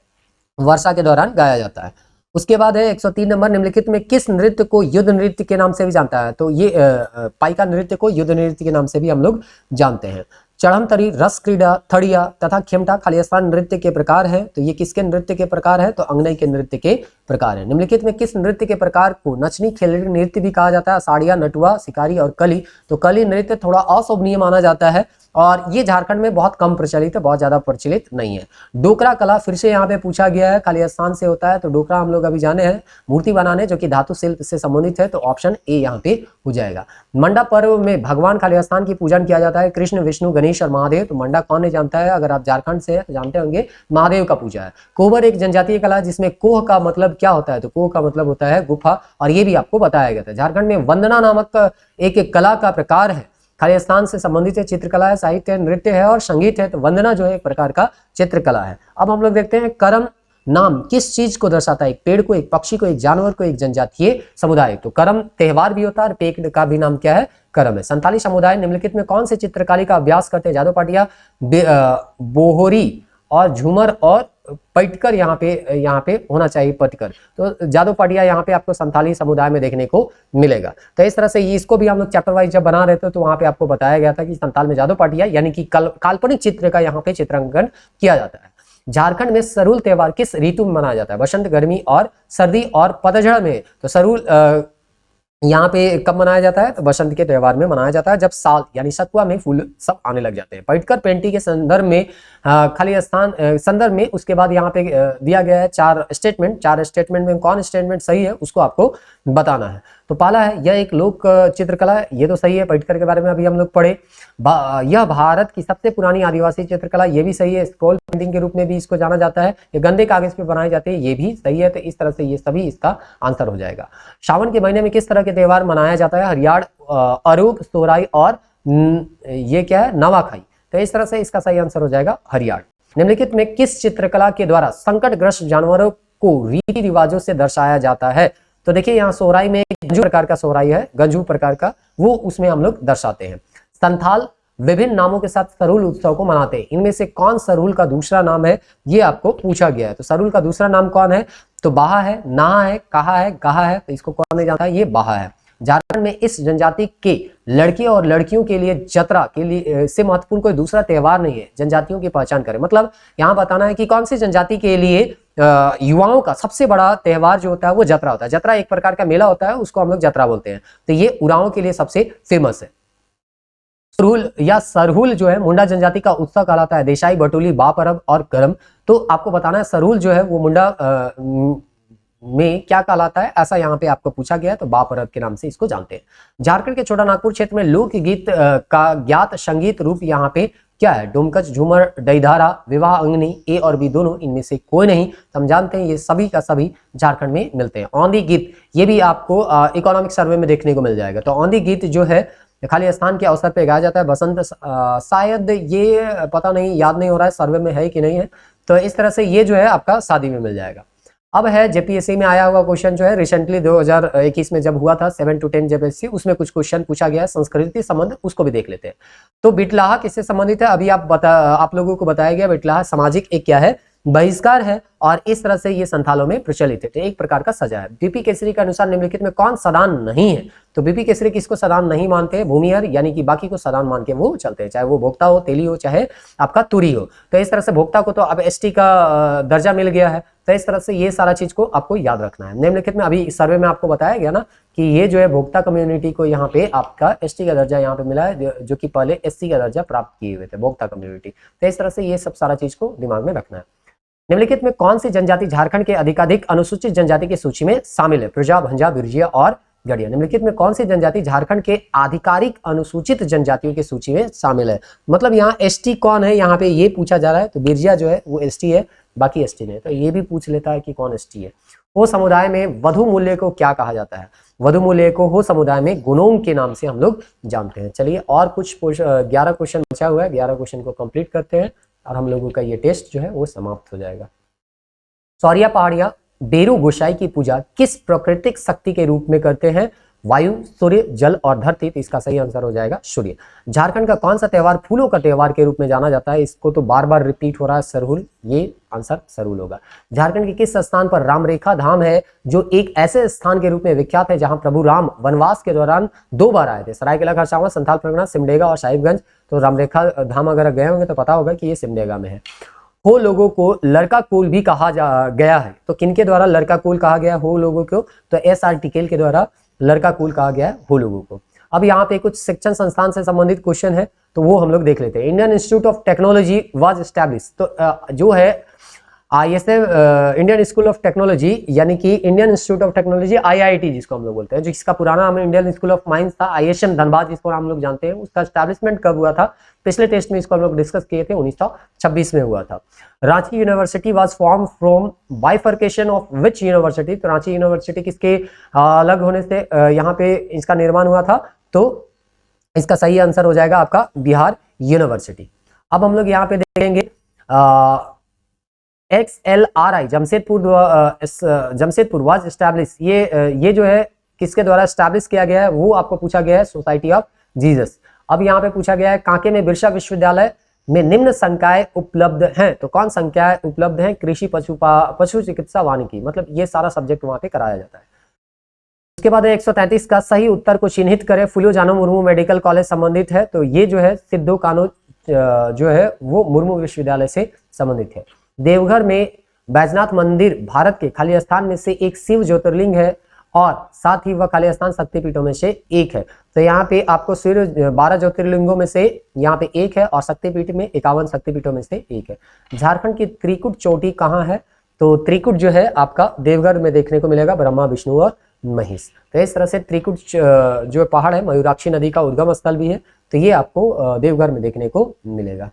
वर्षा के दौरान गाया जाता है। उसके बाद है 103 नंबर, निम्नलिखित में किस नृत्य को युद्ध नृत्य के नाम से भी जानता है? तो ये पाइका नृत्य को युद्ध नृत्य के नाम से भी हम लोग जानते हैं। चढ़मतरी, रस क्रीड़ा, थड़िया तथा खेमटा खालिस्तान नृत्य के प्रकार है। तो ये किसके नृत्य के प्रकार है? तो अंगनई के नृत्य के प्रकार है। निम्नलिखित में किस नृत्य के प्रकार को नचनी खेलड़ी नृत्य भी कहा जाता है? साड़िया, नटुआ, शिकारी और कली। तो कली नृत्य थोड़ा अशोभनीय माना जाता है और ये झारखंड में बहुत कम प्रचलित है, बहुत ज्यादा प्रचलित नहीं है। डोकरा कला फिर से यहाँ पे पूछा गया है, खालिस्तान से होता है। तो डोकरा हम लोग अभी जाने हैं, मूर्ति बनाने जो कि धातु शिल्प से संबंधित है। तो ऑप्शन ए यहाँ पे हो जाएगा। मंडा पर्व में भगवान खालिस्तान की पूजन किया जाता है, कृष्ण, विष्णु, गणेश और महादेव। तो मंडा कौन नहीं जानता है? अगर आप झारखंड से है तो जानते होंगे, महादेव का पूजा है। कोबर एक जनजातीय कला है जिसमें कोह का मतलब क्या होता है? तो कोह का मतलब होता है गुफा, और ये भी आपको बताया गया था। झारखंड में वंदना नामक एक कला का प्रकार है, खालिस्तान से संबंधित है, चित्रकला है, साहित्य है, नृत्य है और संगीत है। तो वंदना जो है एक प्रकार का चित्रकला है। अब हम लोग देखते हैं करम नाम किस चीज को दर्शाता है? एक पेड़ को, एक पक्षी को, एक जानवर को, एक जनजातीय समुदाय। तो करम त्योहार भी होता है और पेड़ का भी नाम क्या है? करम है। संथाली समुदाय निम्नलिखित में कौन से चित्रकारी का अभ्यास करते हैं? जादू पाटिया, बोहरी और झूमर और पटकर यहाँ पे होना चाहिए, पटकर। तो जादू पाटिया यहाँ पे आपको संथाली समुदाय में देखने को मिलेगा। तो इस तरह से इसको भी हम लोग चैप्टर वाइज जब बना रहे थे तो वहां पे आपको बताया गया था कि संथाल में जादू पाटिया यानी कि काल्पनिक चित्र का यहाँ पे चित्रांकन किया जाता है। झारखंड में सरूल त्योहार किस ऋतु में मनाया जाता है? बसंत, गर्मी और सर्दी और पतझड़ में। तो सरूल यहाँ पे कब मनाया जाता है? तो बसंत के त्योहार में मनाया जाता है, जब साल यानी सतुआ में फूल सब आने लग जाते हैं। पटकर पेंटिंग के संदर्भ में खालिस्तान संदर्भ में उसके बाद यहाँ पे दिया गया है 4 स्टेटमेंट। 4 स्टेटमेंट में कौन स्टेटमेंट सही है उसको आपको बताना है। तो पहला है यह एक लोक चित्रकला है, ये तो सही है। पटकर के बारे में अभी हम लोग पढ़े। यह भारत की सबसे पुरानी आदिवासी चित्रकला, ये भी सही है। स्क्रॉल पेंटिंग के रूप में भी इसको जाना जाता है। ये गंदे कागज पे बनाए जाते हैं, ये भी सही है। तो इस तरह से ये सभी इसका आंसर हो जाएगा। सावन के महीने में किस तरह के त्योहार मनाया जाता है? हरियाण, अरूप, सोहराई और ये क्या है? नवाखाई। तो इस तरह से इसका सही आंसर हो जाएगा हरियाण। निम्नलिखित में किस चित्रकला के द्वारा संकटग्रस्त जानवरों को रीति रिवाजों से दर्शाया जाता है? तो देखिए यहाँ सोहराई में गंजू प्रकार का सोहराई है, गंजू प्रकार का, वो उसमें हम लोग दर्शाते हैं। संथाल विभिन्न नामों के साथ सरूल उत्सव को मनाते हैं, इनमें से कौन सरूल का दूसरा नाम है? ये आपको पूछा गया है। तो सरूल का दूसरा नाम कौन है? तो बाहा है, नाहा है, कहा है, गहा है। तो इसको कौन नहीं जानता है? ये बाहा है। झारखंड में इस जनजाति के लड़के और लड़कियों के लिए जतरा के लिए से महत्वपूर्ण कोई दूसरा त्योहार नहीं है। जनजातियों की पहचान करें, मतलब यहाँ बताना है कि कौन सी जनजाति के लिए युवाओं का सबसे बड़ा त्योहार जो होता है वो जतरा होता है। जतरा एक प्रकार का मेला होता है, उसको हम लोग जतरा बोलते हैं। तो ये उरांव के लिए सबसे फेमस है। सुरहुल या सरहुल जो है मुंडा जनजाति का उत्सव कहलाता है। देशाई, बटोली, बा परब और करम। तो आपको बताना है सरहुल जो है वो मुंडा में क्या कहलाता है, ऐसा यहाँ पे आपको पूछा गया है, तो बा परब के नाम से इसको जानते हैं। झारखंड के छोटा नागपुर क्षेत्र में लोकगीत का ज्ञात संगीत रूप यहाँ पे क्या है, डोमकच, झूमर, डईधारा, विवाह अंगनी, ए और बी दोनों, इनमें से कोई नहीं। तो हम जानते हैं ये सभी का सभी झारखंड में मिलते हैं। औंधी गीत, ये भी आपको इकोनॉमिक सर्वे में देखने को मिल जाएगा। तो औंधी गीत जो है खाली स्थान के अवसर पे गाया जाता है। बसंत शायद ये पता नहीं, याद नहीं हो रहा है सर्वे में है कि नहीं है। तो इस तरह से ये जो है आपका शादी में मिल जाएगा। अब है जेपीएससी में आया हुआ क्वेश्चन जो है रिसेंटली 2021 में जब हुआ था 7 to 10 जेपीएससी, उसमें कुछ क्वेश्चन पूछा गया है संस्कृति संबंध, उसको भी देख लेते हैं। तो बिटलाहा किससे संबंधित है, अभी आप लोगों को बताया गया। बिटलाहा सामाजिक एक क्या है, बहिष्कार है, और इस तरह से ये संथालों में प्रचलित है, तो एक प्रकार का सजा है। बीपी केसरी के अनुसार निम्नलिखित में कौन सदान नहीं है, तो बीपी केसरी किसको सदान नहीं मानते हैं, भूमिहर, यानी कि बाकी को सदान मान के वो चलते हैं, चाहे वो भोक्ता हो, तेली हो, चाहे आपका तुरी हो। तो इस तरह से भोक्ता को तो अब एसटी का दर्जा मिल गया है। तो इस तरह से ये सारा चीज को आपको याद रखना है। निम्नलिखित में अभी सर्वे में आपको बताया गया ना कि ये जो है भोक्ता कम्युनिटी को यहाँ पे आपका एसटी का दर्जा यहाँ पे मिला है, जो कि पहले एससी का दर्जा प्राप्त किए हुए थे, भोक्ता कम्युनिटी। तो इस तरह से ये सब सारा चीज को दिमाग में रखना है। निम्नलिखित में कौन सी जनजाति झारखंड के अधिकाधिक अनुसूचित जनजाति की सूची में शामिल है, प्रजा, भंजा, बिरजिया और गड़िया। निम्नलिखित में कौन सी जनजाति झारखंड के आधिकारिक अनुसूचित जनजातियों की सूची में शामिल है, मतलब यहाँ एसटी कौन है, यहाँ पे ये पूछा जा रहा है। तो बिरजिया जो है वो एसटी है, बाकी एसटी नहीं। तो ये भी पूछ लेता है कि कौन एसटी है। हो समुदाय में वधु मूल्य को क्या कहा जाता है, वधु मूल्य को हो समुदाय में गुणों के नाम से हम लोग जानते हैं। चलिए और कुछ 11 क्वेश्चन बचा हुआ है, 11 क्वेश्चन को कंप्लीट करते हैं और हम लोगों का ये टेस्ट जो है वो समाप्त हो जाएगा। सौरिया पहाड़िया बेरू गोसाई की पूजा किस प्राकृतिक शक्ति के रूप में करते हैं, वायु, सूर्य, जल और धरती। तो इसका सही आंसर हो जाएगा सूर्य। झारखंड का कौन सा त्योहार फूलों का त्योहार के रूप में जाना जाता है, इसको तो बार बार रिपीट हो रहा है, सरहुल, ये आंसर सरहुल होगा। झारखंड के किस स्थान पर रामरेखा धाम है, जो एक ऐसे स्थान के रूप में विख्यात है जहां प्रभु राम वनवास के दौरान 2 बार आए थे, सरायकेला खरसावां, संथाल परगना, सिमडेगा और साहिबगंज। तो रामरेखा धाम अगर गए होंगे तो पता होगा कि ये सिमडेगा में है। हो लोगों को लड़का कुल भी कहा गया है, तो किनके द्वारा लड़का कुल कहा गया हो लोगों को, तो एसआर टिकेल के द्वारा लड़का कुल कहा गया है हो लोगों को। अब यहाँ पे कुछ शिक्षण संस्थान से संबंधित क्वेश्चन है, तो वो हम लोग देख लेते हैं। Indian institute of technology was establish, तो जो है ISM Indian school of technology, यानी कि Indian institute of technology IIT जिसको हम लोग बोलते हैं, जिसका पुराना नाम इंडियन स्कूल ऑफ माइंस था, ISM धनबाद जिसको हम लोग जानते हैं, उसका एस्टैब्लिशमेंट कब हुआ था, पिछले टेस्ट में इसको हम लोग डिस्कस किए थे, 1926 में हुआ था। Ranchi university was form from bifurcation of which university, तो रांची यूनिवर्सिटी किसके अलग होने से यहाँ पे इसका निर्माण हुआ था, तो इसका सही आंसर हो जाएगा आपका बिहार यूनिवर्सिटी। अब हम लोग यहाँ पे देखेंगे XLRI जमशेदपुर वाज एस्टैब्लिश, ये जो है किसके द्वारा एस्टैब्लिश किया गया है, वो आपको पूछा गया है, सोसाइटी ऑफ जीसस। अब यहाँ पे पूछा गया है कांके में बिरसा विश्वविद्यालय में निम्न संकाय उपलब्ध हैं, तो कौन संकाय उपलब्ध हैं, कृषि, पशु चिकित्सा, वानिकी, मतलब ये सारा सब्जेक्ट वहां पे कराया जाता है। उसके बाद 133 का सही उत्तर को चिन्हित करें, फूलो जानू मुर्मू मेडिकल कॉलेज संबंधित है, तो ये जो है सिद्धू कानू जो है वो मुर्मू विश्वविद्यालय से संबंधित है। देवघर में बैजनाथ मंदिर भारत के खाली स्थान में से एक शिव ज्योतिर्लिंग है और साथ ही वह खाली स्थान शक्तिपीठों में से एक है। तो यहाँ पे आपको शिव 12 ज्योतिर्लिंगों में से यहाँ पे एक है और शक्तिपीठ में 51 शक्तिपीठों में से एक है। झारखंड की त्रिकुट चोटी कहाँ है, तो त्रिकुट जो है आपका देवघर में देखने को मिलेगा, ब्रह्मा, विष्णु और महेश। तो इस तरह से त्रिकुट जो पहाड़ है मयूराक्षी नदी का उद्गम स्थल भी है, तो ये आपको देवघर में देखने को मिलेगा।